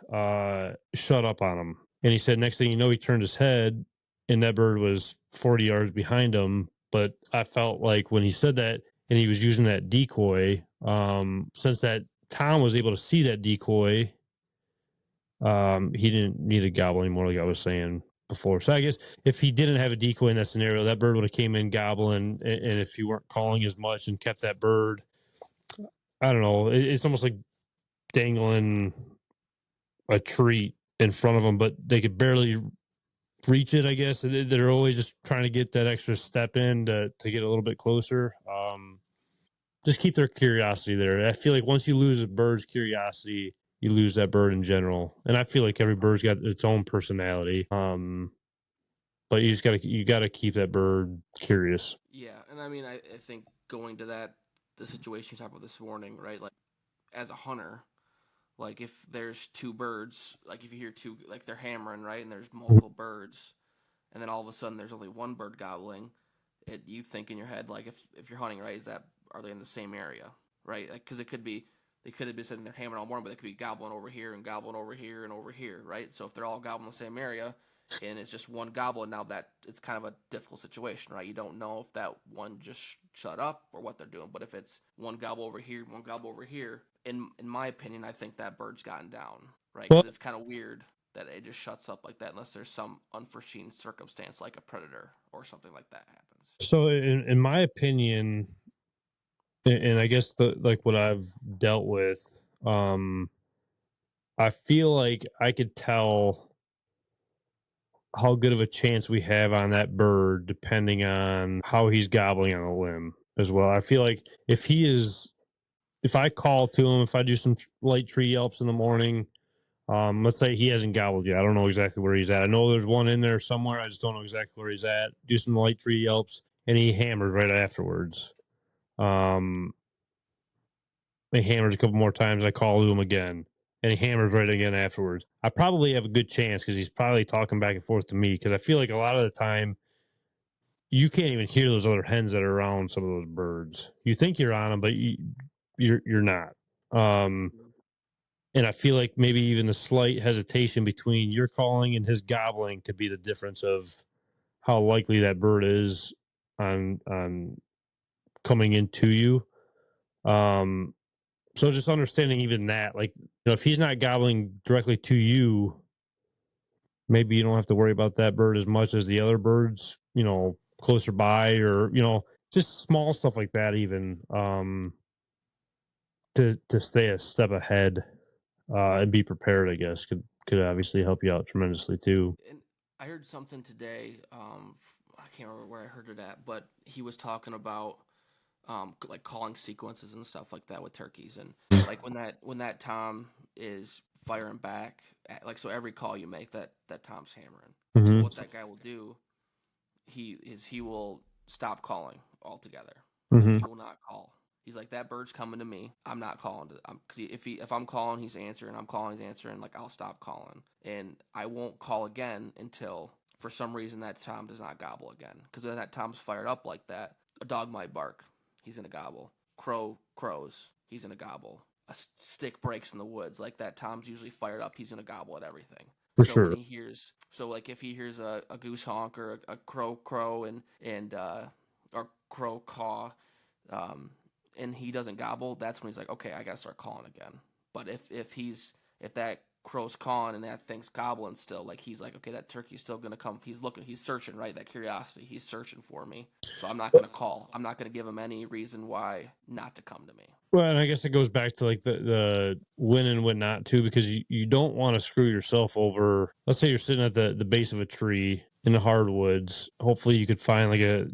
shut up on him. And he said, next thing you know, he turned his head, and that bird was 40 yards behind him. But I felt like when he said that, and he was using that decoy, since that Tom was able to see that decoy, he didn't need to gobble anymore, like I was saying before. So I guess if he didn't have a decoy in that scenario, that bird would have came in gobbling, and if you weren't calling as much and kept that bird, I don't know, it's almost like dangling a treat in front of them, but they could barely reach it. I guess they're always just trying to get that extra step in to get a little bit closer. Just keep their curiosity there. I feel like once you lose a bird's curiosity, you lose that bird in general. And I feel like every bird's got its own personality. But you gotta keep that bird curious. Yeah, and I mean, I think going to the situation you talked about this morning, right? Like, as a hunter, like if there's two birds, like if you hear two, like they're hammering, right, and there's multiple birds, and then all of a sudden there's only one bird gobbling, you think in your head, like if you're hunting, right, are they in the same area, right? Like, because they could have been sitting there hammering all morning, but they could be gobbling over here and gobbling over here and over here, right? So if they're all gobbling the same area, and it's just one gobble, now that it's kind of a difficult situation, right? You don't know if that one just shut up or what they're doing. But if it's one gobble over here, one gobble over here, in my opinion, I think that bird's gotten down, right? Because Well, it's kind of weird that it just shuts up like that unless there's some unforeseen circumstance like a predator or something like that happens. so in my opinion, and I guess the like what I've dealt with, um, I feel like I could tell how good of a chance we have on that bird depending on how he's gobbling on a limb as well. I feel like if I call to him, if I do some light tree yelps in the morning, let's say he hasn't gobbled yet. I don't know exactly where he's at. I know there's one in there somewhere. I just don't know exactly where he's at. Do some light tree yelps, and he hammered right afterwards. Um, he hammers a couple more times. I call to him again, and he hammers right again afterwards. I probably have a good chance because he's probably talking back and forth to me. Because I feel like a lot of the time you can't even hear those other hens that are around some of those birds. You think you're on them, but you're not. Um, and I feel like maybe even the slight hesitation between your calling and his gobbling could be the difference of how likely that bird is on coming into you. Um, so just understanding even that, like, if he's not gobbling directly to you, maybe you don't have to worry about that bird as much as the other birds, closer by, or just small stuff like that. Even to stay a step ahead and be prepared, I guess could obviously help you out tremendously too. And I heard something today. I can't remember where I heard it at, but he was talking about like calling sequences and stuff like that with turkeys, and like when that tom is firing back, like, so every call you make, that tom's hammering. So Mm-hmm. what that guy will do, he will stop calling altogether. Like, Mm-hmm. he will not call. He's like, that bird's coming to me. I'm not calling to, because if I'm calling, he's answering. I'm calling, he's answering. Like, I'll stop calling, and I won't call again until for some reason that tom does not gobble again. Because when that tom's fired up like that, a dog might bark, he's gonna gobble. Crow crows, he's gonna gobble. A stick breaks in the woods, like that tom's usually fired up, he's gonna gobble at everything. For So when sure. he hears, so like if he hears a goose honk or a crow and or crow caw, um, and he doesn't gobble, that's when he's like, okay, I gotta start calling again. But if that crow's cawing and that thing's gobbling still, like, he's like, okay, that turkey's still gonna come. He's searching, right? That curiosity, he's searching for me. So I'm not gonna call. I'm not gonna give him any reason why not to come to me. Well, and I guess it goes back to like the when and when not to, because you don't want to screw yourself over. Let's say you're sitting at the base of a tree in the hardwoods. Hopefully you could find like a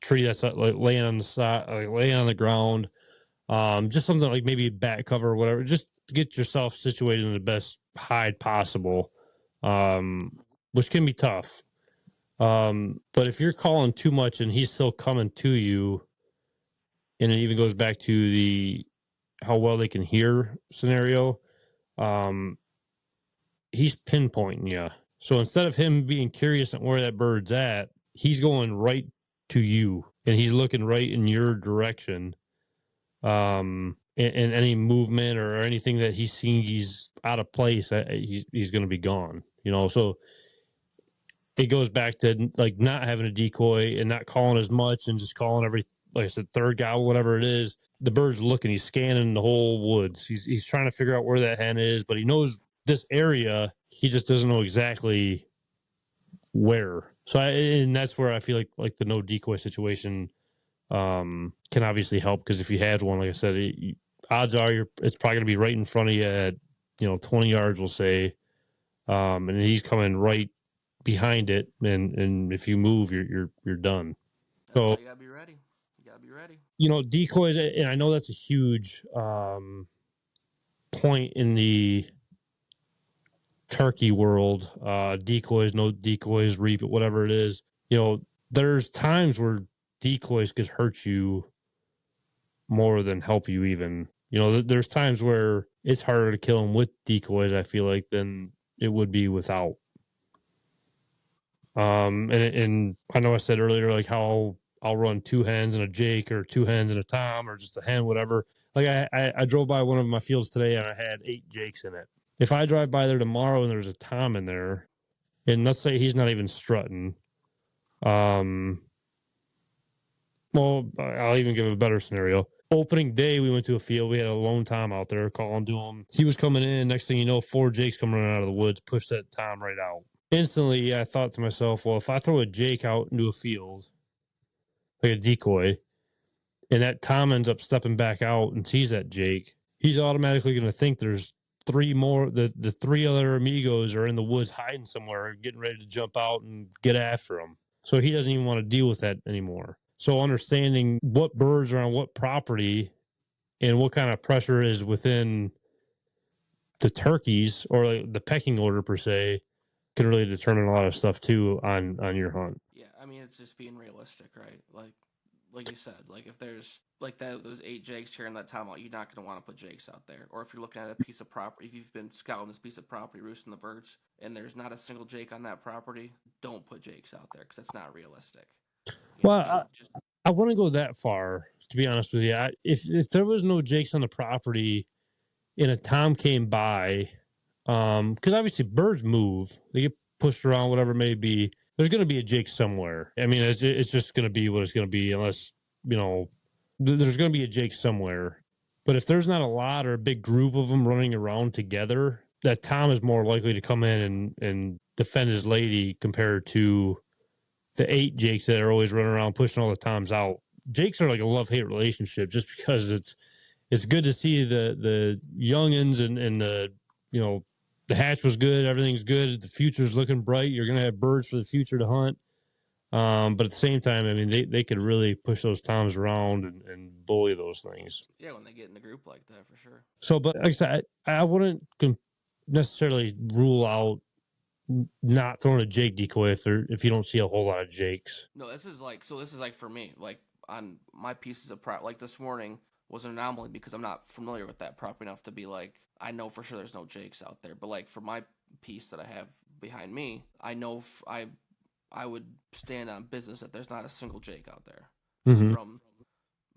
tree that's like laying on the side, like laying on the ground. Just something like maybe back cover or whatever, just to get yourself situated in the best hide possible. Which can be tough. But if you're calling too much and he's still coming to you, and it even goes back to the how well they can hear scenario. Um, he's pinpointing you. So instead of him being curious at where that bird's at, he's going right to you, and he's looking right in your direction. and any movement or anything that he's seeing he's out of place, he's going to be gone. So it goes back to like not having a decoy and not calling as much and just calling every, like I said, third guy, whatever it is. The bird's looking, he's scanning the whole woods. He's trying to figure out where that hen is, but he knows this area. He just doesn't know exactly where. And that's where I feel like the no decoy situation can obviously help, because if you had one, like I said, odds are it's probably going to be right in front of you at 20 yards, we'll say, and he's coming right behind it, and if you move, you're done. So you gotta be ready. Decoys, and I know that's a huge point in the turkey world. Decoys, no decoys, reap it, whatever it is. There's times where decoys could hurt you more than help you. Even there's times where it's harder to kill them with decoys, I feel like, than it would be without. And I know I said earlier, like, how I'll run 2 hens and a Jake, or 2 hens and a Tom, or just a hen, whatever. Like I drove by one of my fields today and I had 8 Jakes in it. If I drive by there tomorrow and there's a Tom in there, and let's say he's not even strutting, well, I'll even give a better scenario. Opening day, we went to a field. We had a lone Tom out there, calling to him. He was coming in. Next thing you know, 4 Jakes come running out of the woods, push that Tom right out. Instantly, I thought to myself, well, if I throw a Jake out into a field, like a decoy, and that Tom ends up stepping back out and sees that Jake, he's automatically going to think there's 3 more. The 3 other amigos are in the woods hiding somewhere, getting ready to jump out and get after him. So he doesn't even want to deal with that anymore. So understanding what birds are on what property and what kind of pressure is within the turkeys, or like the pecking order per se, can really determine a lot of stuff too on your hunt. Yeah, I mean, it's just being realistic, right? Like you said, like if there's like those 8 Jakes here in that time out, you're not going to want to put Jakes out there. Or if you're looking at a piece of property, if you've been scouting this piece of property, roosting the birds, and there's not a single Jake on that property, don't put Jakes out there, because that's not realistic. Well, I wouldn't go that far, to be honest with you. If there was no Jakes on the property and a Tom came by, because obviously birds move, they get pushed around, whatever it may be. There's going to be a Jake somewhere. I mean, it's just going to be what it's going to be, unless there's going to be a Jake somewhere. But if there's not a lot or a big group of them running around together, that Tom is more likely to come in and defend his lady, compared to the 8 Jakes that are always running around pushing all the Toms out. Jakes are like a love-hate relationship, just because it's good to see the youngins and the the hatch was good, everything's good, the future's looking bright, you're gonna have birds for the future to hunt. But at the same time, I mean, they could really push those Toms around and bully those things. Yeah, when they get in a group like that, for sure. So, but like I said, I wouldn't necessarily rule out not throwing a Jake decoy if you don't see a whole lot of Jakes. No, this is like for me, like on my pieces of prop, like this morning was an anomaly because I'm not familiar with that property enough to be like, I know for sure there's no Jakes out there. But like for my piece that I have behind me, I know I would stand on business that there's not a single Jake out there. Just from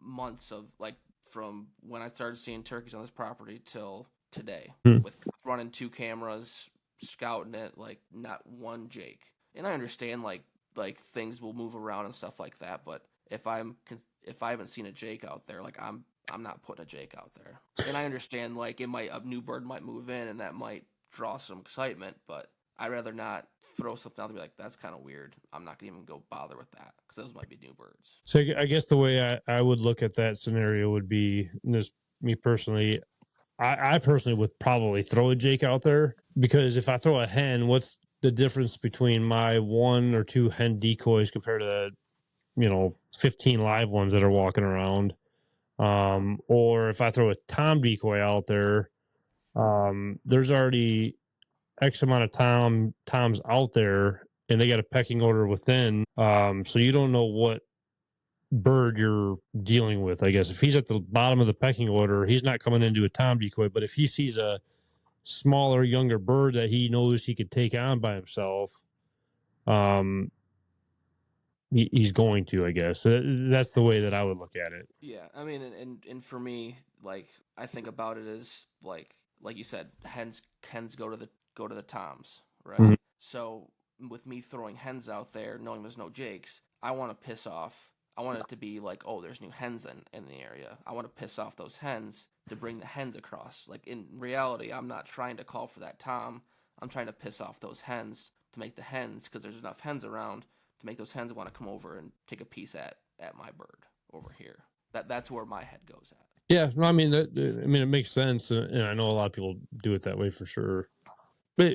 months of, like, from when I started seeing turkeys on this property till today, with running 2 cameras, scouting it, like not one Jake. And I understand like things will move around and stuff like that, but if I haven't seen a Jake out there, like I'm not putting a Jake out there. And I understand like a new bird might move in and that might draw some excitement, but I'd rather not throw something out and be like, that's kind of weird. I'm not gonna even go bother with that, because those might be new birds. So I guess the way I would look at that scenario would be, this, me personally, I personally would probably throw a Jake out there, because if I throw a hen, what's the difference between my 1 or 2 hen decoys compared to 15 live ones that are walking around? Or if I throw a Tom decoy out there, there's already X amount of Toms out there, and they got a pecking order within. So you don't know what bird you're dealing with. I guess if he's at the bottom of the pecking order, he's not coming into a Tom decoy. But if he sees a smaller, younger bird that he knows he could take on by himself, he's going to, I guess. That's the way that I would look at it. Yeah, I mean, and for me, like I think about it as like you said, hens go to the toms, right? Mhm. So with me throwing hens out there, knowing there's no jakes, I want to piss off. I want it to be like, oh, there's new hens in the area. I want to piss off those hens to bring the hens across. Like in reality, I'm not trying to call for that tom. I'm trying to piss off those hens to make the hens, because there's enough hens around to make those hens want to come over and take a piece at my bird over here. That's where my head goes at. Yeah, no, I mean it makes sense, and I know a lot of people do it that way for sure. But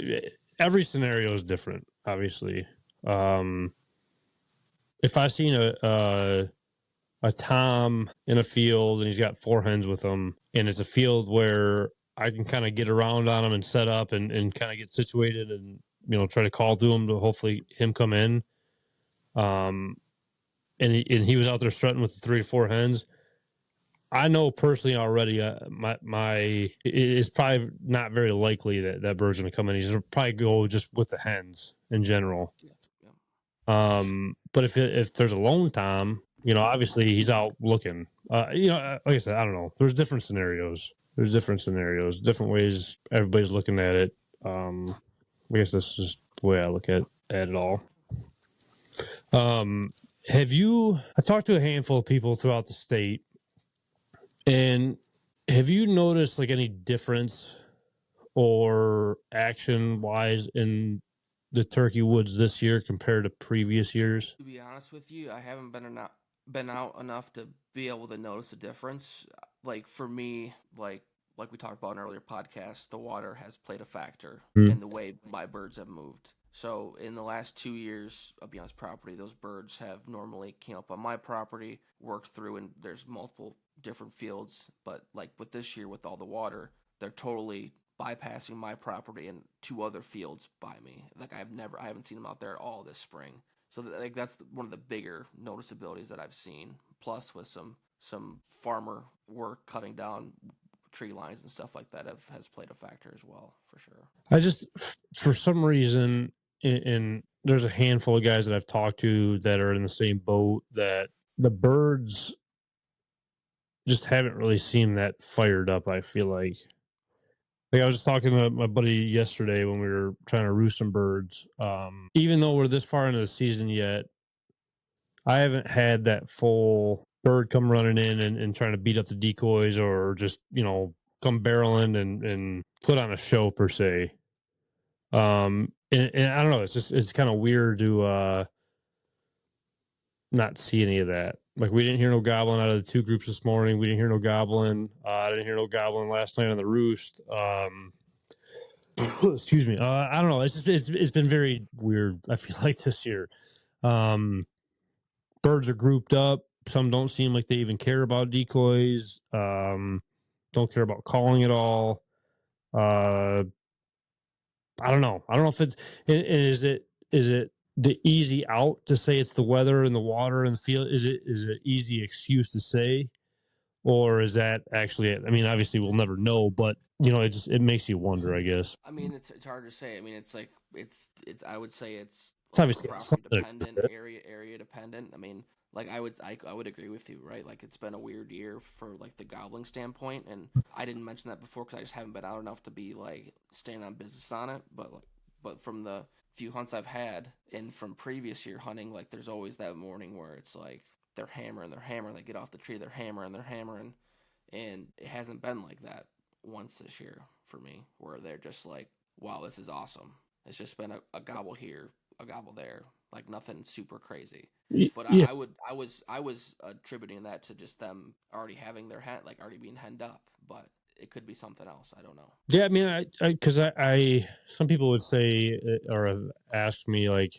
every scenario is different, obviously. Um, if I seen a tom in a field and he's got 4 hens with him, and it's a field where I can kind of get around on him and set up and kind of get situated and try to call to him to hopefully him come in. And he was out there strutting with the 3 or 4 hens. I know personally already, my it's probably not very likely that bird's going to come in. He's going to probably go just with the hens in general. Yeah, yeah. But if there's a lone tom, obviously he's out looking. Like I said, I don't know. There's different scenarios. Different ways everybody's looking at it. I guess that's just the way I look at it all. I talked to a handful of people throughout the state, and have you noticed like any difference or action wise in the turkey woods this year compared to previous years? To be honest with you, I haven't been out enough to be able to notice a difference. Like for me, like we talked about in an earlier podcast, the water has played a factor in the way my birds have moved. So in the last 2 years of Beyond's property, those birds have normally came up on my property, worked through, and there's multiple different fields. But like with this year, with all the water, they're totally bypassing my property and 2 other fields by me. Like I haven't seen them out there at all this spring. So like that's one of the bigger noticeabilities that I've seen. Plus with some farmer work cutting down tree lines and stuff like that has played a factor as well, for sure. I just, for some reason, and there's a handful of guys that I've talked to that are in the same boat, that the birds just haven't really seemed that fired up. I feel like I was just talking to my buddy yesterday when we were trying to roost some birds. Even though we're this far into the season yet, I haven't had that full bird come running in and trying to beat up the decoys or just, come barreling and put on a show per se. And I don't know, it's kind of weird to not see any of that. Like we didn't hear no gobbling out of the 2 groups this morning. We didn't hear no gobbling. I didn't hear no gobbling last night on the roost. Excuse me. I don't know. It's been very weird. I feel like this year, birds are grouped up. Some don't seem like they even care about decoys. Don't care about calling at all. Uh, I don't know. I don't know if it's and is it the easy out to say it's the weather and the water and the field? Is it easy excuse to say, or is that actually it? I mean, obviously we'll never know, but it makes you wonder, I guess. I mean, it's hard to say. I mean, it's like it's I would say it's It's like obviously got property something. dependent, area dependent. I mean, like I would agree with you, right? Like it's been a weird year for like the gobbling standpoint, and I didn't mention that before because I just haven't been out enough to be like staying on business on it. But from the few hunts I've had and from previous year hunting, like there's always that morning where it's like they're hammering, they get off the tree, they're hammering, and it hasn't been like that once this year for me, where they're just like, wow, this is awesome. It's just been a gobble here, a gobble there, like nothing super crazy. But Yeah, I was attributing that to just them already having their hen, like already being henned up. But it could be something else. I don't know. yeah. I mean, because I some people would say or have asked me like,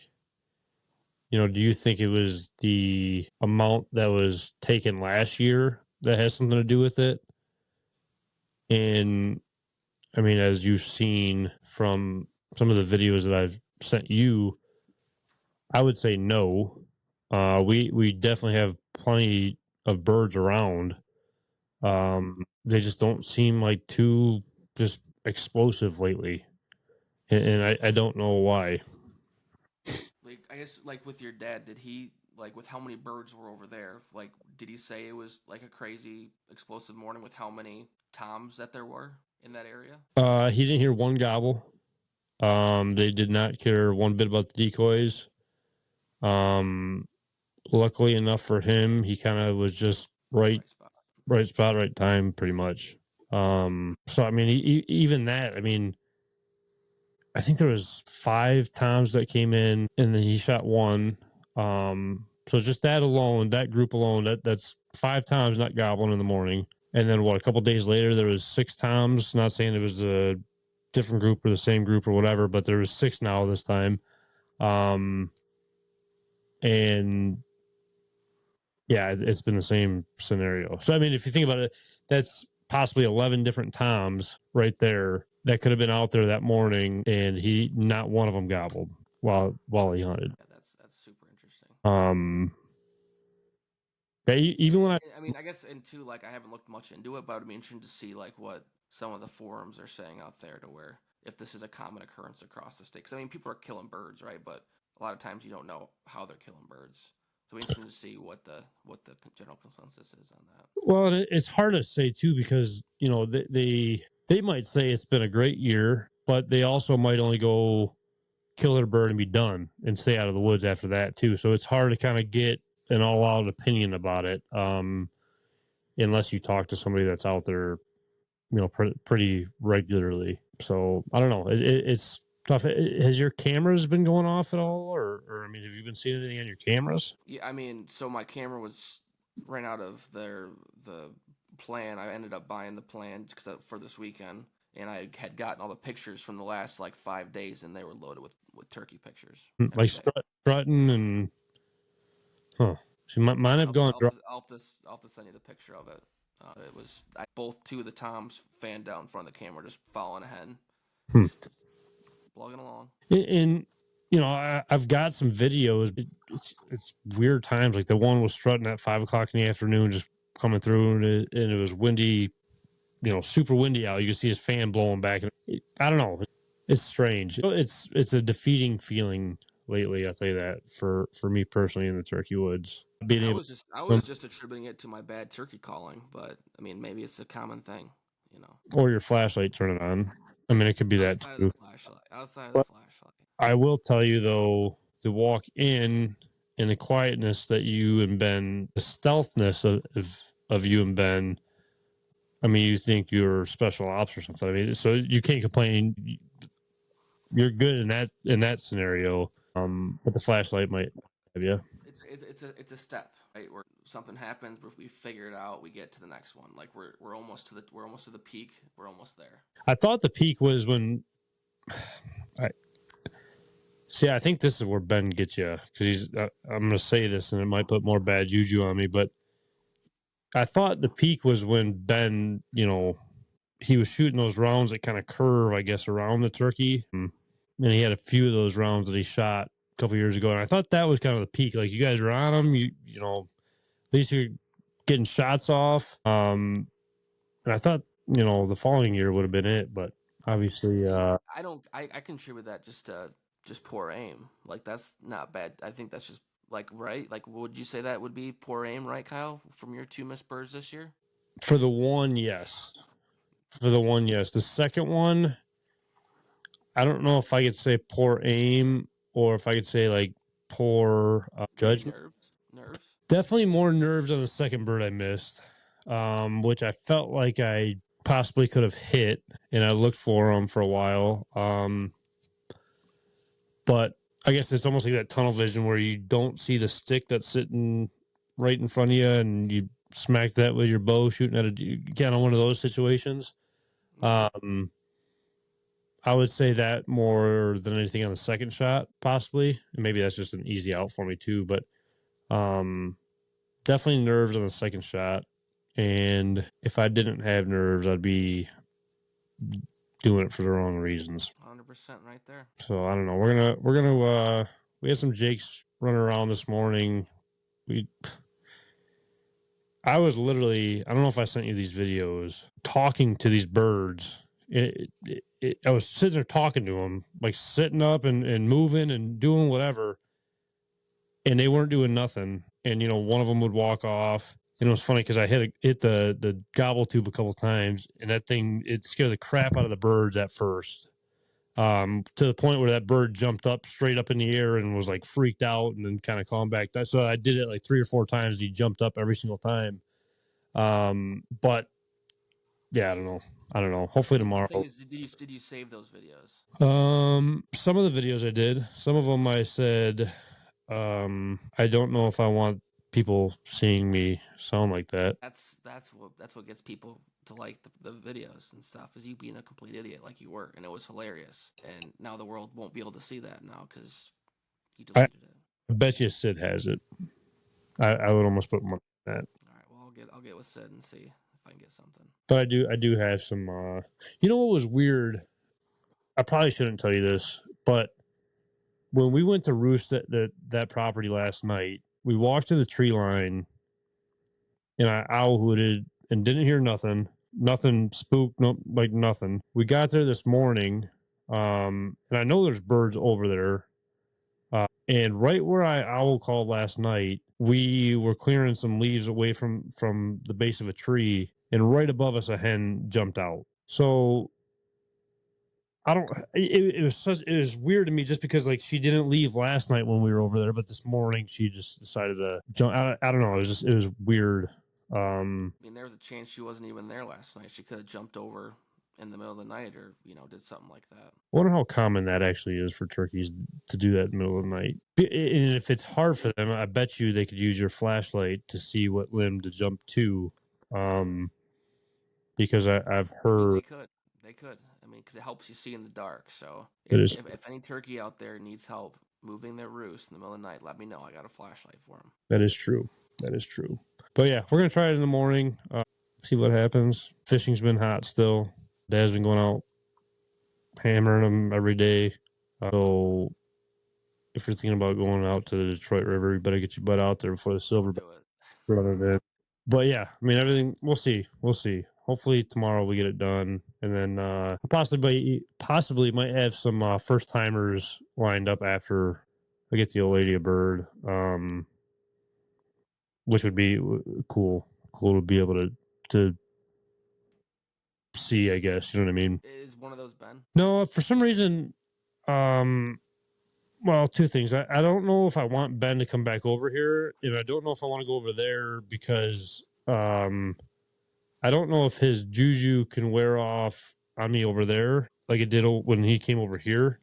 do you think it was the amount that was taken last year that has something to do with it? And I mean, as you've seen from some of the videos that I've sent you, I would say no. We definitely have plenty of birds around. They just don't seem like too just explosive lately, and I don't know why. Like I guess like with your dad, did he like with how many birds were over there. Like, did he say it was like a crazy explosive morning with how many toms that there were in that area? He didn't hear one gobble. They did not care one bit about the decoys. Luckily enough for him, he kind of was just right spot, right time, pretty much. So I mean, even that, I mean, I think there was 5 toms that came in, and then he shot one. So just that alone, that group alone, that's 5 toms not gobbling in the morning. And then a couple days later, there was 6 toms. Not saying it was a different group or the same group or whatever, but there was 6 now this time. And yeah, it's been the same scenario. So I mean, if you think about it, that's possibly 11 different toms right there that could have been out there that morning, and not one of them gobbled while he hunted. Yeah, that's super interesting. Even when I mean, I guess and too, like I haven't looked much into it, but I'd be interested to see like what some of the forums are saying out there to where if this is a common occurrence across the state. Because I mean, people are killing birds, right? But a lot of times you don't know how they're killing birds. So it's interesting to see what the general consensus is on that. Well, it's hard to say too, because you know they might say it's been a great year, but they also might only go kill their bird and be done and stay out of the woods after that too. So it's hard to kind of get an all-out opinion about it, unless you talk to somebody that's out there, you know, pretty regularly. So I don't know. It's tough. Has your cameras been going off at all, or I mean, have you been seeing anything on your cameras? Yeah, I mean, so my camera ran out of the plan. I ended up buying the plan for this weekend, and I had gotten all the pictures from the last like 5 days, and they were loaded with turkey pictures. Like strutting and huh? So mine have gone dry. I'll have to send you the picture of it. It was both two of the toms fanned out in front of the camera, just following ahead, just plugging along. And you know, I've got some videos. It's weird times. Like the one was strutting at 5 o'clock in the afternoon, just coming through, and it was windy. You know, super windy out. You can see his fan blowing back. I don't know. It's strange. It's a defeating feeling lately. I'll tell you that for me personally in the turkey woods. I was just attributing it to my bad turkey calling, but I mean maybe it's a common thing, you know. Or your flashlight turning on. I mean, it could be that too. Outside of the flashlight. I will tell you though, the walk in and the quietness that you and Ben, the stealthness of you and Ben. I mean, you think you're special ops or something. I mean, so you can't complain. You're good in that scenario. But the flashlight might have you. It's a step, right? Where something happens, but we figure it out, we get to the next one. Like we're almost to the peak. We're almost there. I thought the peak was when I see. I think this is where Ben gets you, because he's. I'm going to say this, and it might put more bad juju on me, but I thought the peak was when Ben, you know, he was shooting those rounds that kind of curve, I guess, around the turkey, and he had a few of those rounds that he shot a couple years ago, and I thought that was kind of the peak. Like you guys are on him, you know, at least you're getting shots off. And I thought, you know, the following year would have been it, but obviously, I contribute that just poor aim. Like that's not bad. I think that's just like right. Like would you say that would be poor aim, right, Kyle, from your 2 missed birds this year? for the one, yes. For the one, yes. The second one, I don't know if I could say poor aim or if I could say like poor judgment. Nerves. Definitely more nerves on the second bird I missed, which I felt like I possibly could have hit, and I looked for them for a while. But I guess it's almost like that tunnel vision where you don't see the stick that's sitting right in front of you, and you smack that with your bow shooting at kind of one of those situations. I would say that more than anything on the second shot, possibly. And maybe that's just an easy out for me too, but definitely nerves on the second shot. And if I didn't have nerves, I'd be doing it for the wrong reasons. 100% right there. So I don't know. We had some jakes running around this morning. I was literally, I don't know if I sent you these videos, talking to these birds. I was sitting there talking to them, like sitting up and moving and doing whatever. and they weren't doing nothing. And one of them would walk off. And it was funny because I hit the gobble tube a couple times, and that thing, it scared the crap out of the birds at first. To the point where that bird jumped up straight up in the air and was like freaked out, and then kind of calmed back. So I did it like 3 or 4 times. He jumped up every single time. But yeah, I don't know. Hopefully tomorrow. The thing is, did you save those videos? Some of the videos I did. Some of them I said, I don't know if I want people seeing me sound like that. That's what gets people to like the videos and stuff, is you being a complete idiot like you were, and it was hilarious. And now the world won't be able to see that now because you deleted it. I bet you Sid has it. I would almost put money on that. All right, well I'll get with Sid and see if I can get something. But I do have some. You know what was weird? I probably shouldn't tell you this, but when we went to roost that property last night, we walked to the tree line, and I owl hooted and didn't hear nothing. Nothing spooked, no, like nothing. We got there this morning, and I know there's birds over there. And right where I owl called last night, we were clearing some leaves away from the base of a tree, and right above us, a hen jumped out. So I don't. It was weird to me just because like she didn't leave last night when we were over there, but this morning she just decided to jump. I don't know. It was weird. I mean, there was a chance she wasn't even there last night. She could have jumped over in the middle of the night, or did something like that. I wonder how common that actually is for turkeys to do that in the middle of the night. And if it's hard for them, I bet you they could use your flashlight to see what limb to jump to. Because I've heard they could. I mean, because it helps you see in the dark. So if any turkey out there needs help moving their roost in the middle of the night, let me know. I got a flashlight for them. That is true. But yeah, we're gonna try it in the morning. See what happens. Fishing's been hot still. Dad's been going out hammering them every day. So if you're thinking about going out to the Detroit River, you better get your butt out there before the silver running in. But yeah, I mean everything. We'll see. Hopefully tomorrow we get it done, and then possibly might have some first timers lined up after I get the old lady a bird, which would be cool to be able to see, I guess. You know what I mean? Is one of those Ben? No, for some reason, well, two things. I don't know if I want Ben to come back over here, and I don't know if I want to go over there because I don't know if his juju can wear off on me over there like it did when he came over here.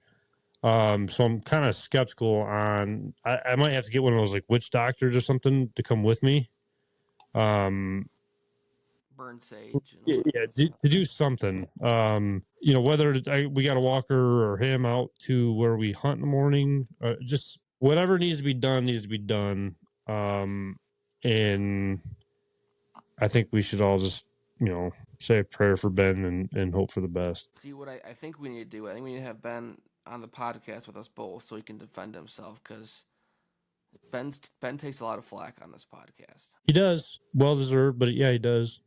So I'm kind of skeptical on. I might have to get one of those like witch doctors or something to come with me. Burn sage. Yeah, to do something. Whether we got to walk her or him out to where we hunt in the morning. Just whatever needs to be done. And I think we should all just say a prayer for Ben and hope for the best. See what I think we need to do. I think we need to have Ben on the podcast with us both so he can defend himself, because Ben takes a lot of flack on this podcast. He does. Well deserved, but yeah, he does.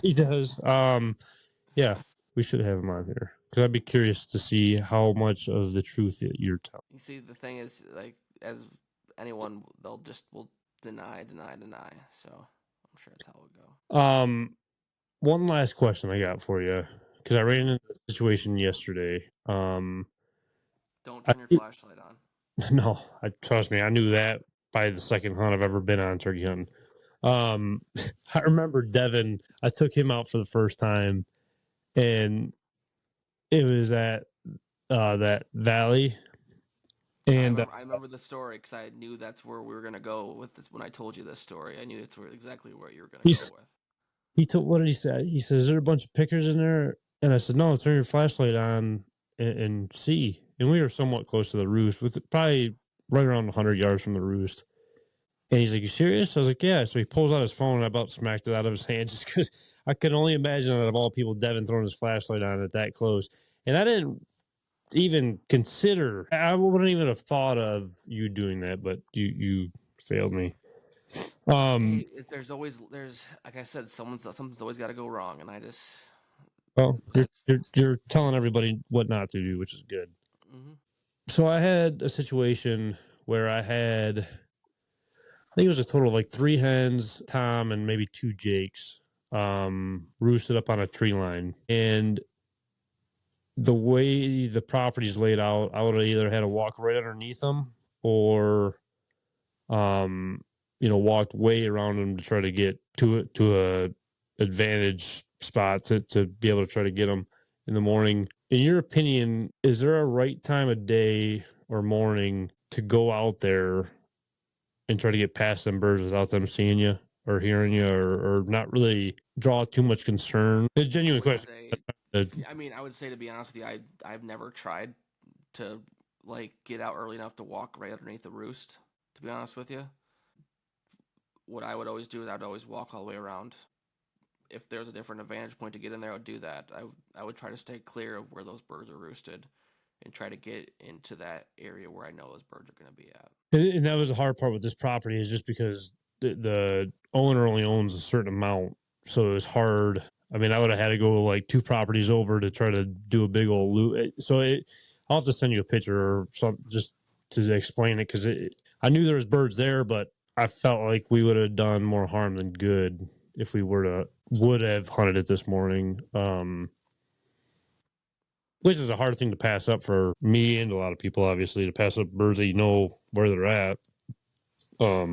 He does. Yeah, we should have him on here because I'd be curious to see how much of the truth you're telling. You see, the thing is, like, as anyone, will deny. So I'm sure that's how it would go. One last question I got for you, because I ran into a situation yesterday. Don't turn your flashlight on. No, trust me, I knew that by the second hunt I've ever been on turkey hunting. I remember Devin. I took him out for the first time, and it was at that valley. And I remember the story because I knew that's where we were gonna go with this. When I told you this story, I knew it's exactly where you were gonna go with. He told, what did he say? He says, "Is there a bunch of pickers in there?" And I said, "No, turn your flashlight on and see." And we were somewhat close to the roost, with probably right around 100 yards from the roost. And he's like, "You serious?" I was like, "Yeah." So he pulls out his phone, and I about smacked it out of his hand just because I could only imagine out of all people, Devin throwing his flashlight on it that close. And I didn't even consider, I wouldn't even have thought of you doing that, but you failed me. Hey, there's like I said, something's always got to go wrong, and I just. Well, you're telling everybody what not to do, which is good. Mm-hmm. So I had a situation where I think it was a total of like 3 hens, Tom, and maybe 2 Jakes, roosted up on a tree line. And the way the property's laid out, I would have either had to walk right underneath them or, walked way around them to try to get to a advantage spot to be able to try to get them in the morning. In your opinion, is there a right time of day or morning to go out there and try to get past them birds without them seeing you or hearing you, or not really draw too much concern? It's a genuine question. I would say, to be honest with you, I've never tried to like get out early enough to walk right underneath the roost. To be honest with you, what I would always do is I'd always walk all the way around. If there's a different advantage point to get in there, I would do that. I would try to stay clear of where those birds are roosted, and try to get into that area where I know those birds are going to be at. And that was the hard part with this property, is just because the owner only owns a certain amount, so it was hard. I mean, I would have had to go like 2 properties over to try to do a big old loop. I'll have to send you a picture or something just to explain it, because I knew there was birds there, but I felt like we would have done more harm than good if we would have hunted it this morning. Which is a hard thing to pass up for me and a lot of people, obviously, to pass up birds that you know where they're at. I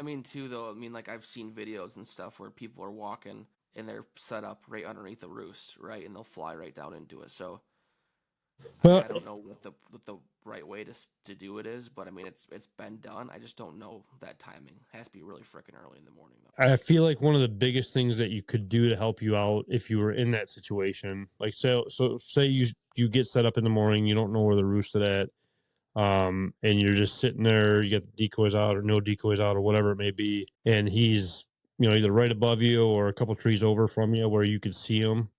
mean too, though. I mean, like, I've seen videos and stuff where people are walking and they're set up right underneath the roost, right, and they'll fly right down into it. So I don't know what the right way to do it is, but I mean, it's been done. I just don't know that timing. It has to be really freaking early in the morning, though. I feel like one of the biggest things that you could do to help you out if you were in that situation, like, so say you get set up in the morning, you don't know where they're roosted at, and you're just sitting there, you get the decoys out or no decoys out or whatever it may be, and he's either right above you or a couple trees over from you where you could see him.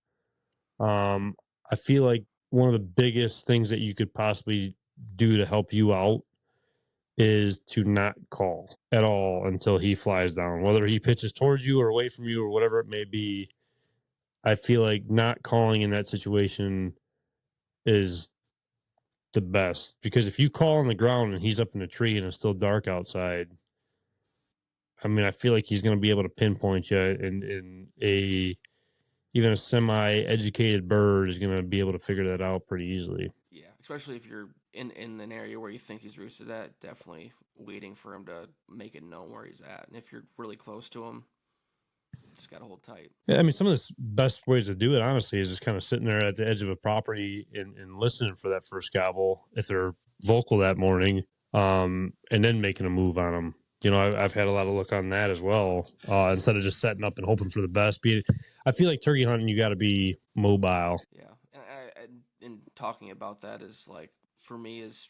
I feel like one of the biggest things that you could possibly do to help you out is to not call at all until he flies down, whether he pitches towards you or away from you or whatever it may be. I feel like not calling in that situation is the best, because if you call on the ground and he's up in the tree and it's still dark outside, I mean, I feel like he's going to be able to pinpoint you, and even a semi-educated bird is going to be able to figure that out pretty easily. Yeah, especially if you're in an area where you think he's roosted at, definitely waiting for him to make it known where he's at. And if you're really close to him, just gotta hold tight. Yeah, I mean, some of the best ways to do it, honestly, is just kind of sitting there at the edge of a property and listening for that first gobble if they're vocal that morning, and then making a move on them. I've had a lot of luck on that as well. Instead of just setting up and hoping for the best. I feel like turkey hunting, you got to be mobile. Yeah, and talking about that is, like, for me, is,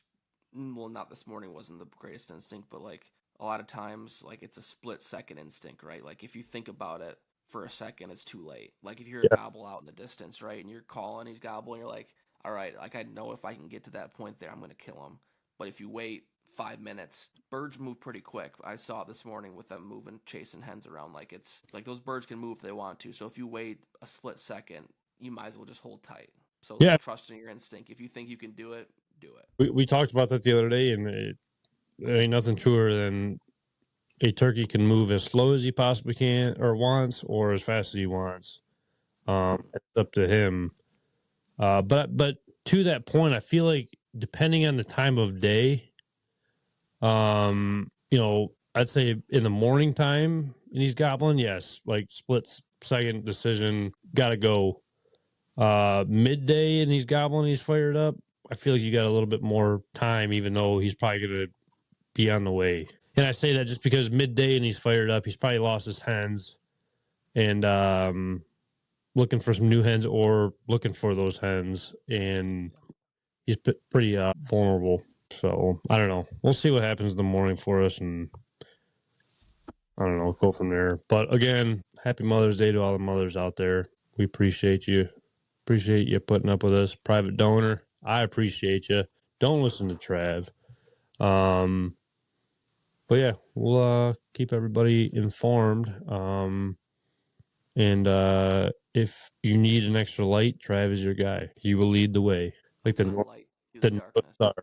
well, not this morning wasn't the greatest instinct, but like a lot of times, like, it's a split second instinct, right? Like, if you think about it for a second, it's too late. Like, if you hear a gobble out in the distance, right, and you're calling, he's gobbling, you're like, all right, like, I know if I can get to that point there, I'm gonna kill him. But if you wait 5 minutes, birds move pretty quick. I saw it this morning with them moving, chasing hens around. Like, it's like those birds can move if they want to. So if you wait a split second, you might as well just hold tight. So Yeah, trust in your instinct. If you think you can do it, do it. we talked about that the other day, and there ain't nothing truer than a turkey can move as slow as he possibly can or wants, or as fast as he wants. It's up to him. But to that point, I feel like depending on the time of day, I'd say in the morning time and he's gobbling, yes, like split second decision, gotta go. Midday and he's gobbling, he's fired up, I feel like you got a little bit more time, even though he's probably gonna be on the way. And I say that just because midday and he's fired up, he's probably lost his hens and looking for some new hens or looking for those hens, and he's pretty vulnerable. So I don't know. We'll see what happens in the morning for us, and I don't know, go from there. But again, happy Mother's Day to all the mothers out there. We appreciate you. Appreciate you putting up with us. Private donor, I appreciate you. Don't listen to Trav. But yeah, we'll keep everybody informed. And if you need an extra light, Trav is your guy. He will lead the way, like the North Star.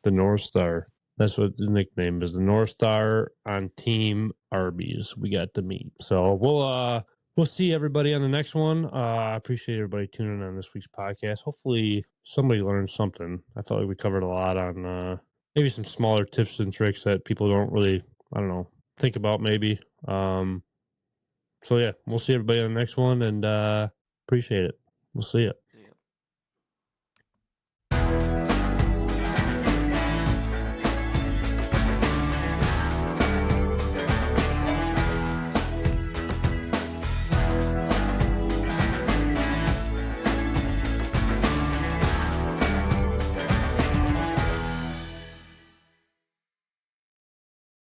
The North Star. That's what the nickname is. The North Star on Team Arby's. We got to meet. So we'll see everybody on the next one. I appreciate everybody tuning in on this week's podcast. Hopefully somebody learned something. I felt like we covered a lot on maybe some smaller tips and tricks that people don't really, I don't know, think about maybe. So yeah, we'll see everybody on the next one, and appreciate it. We'll see you.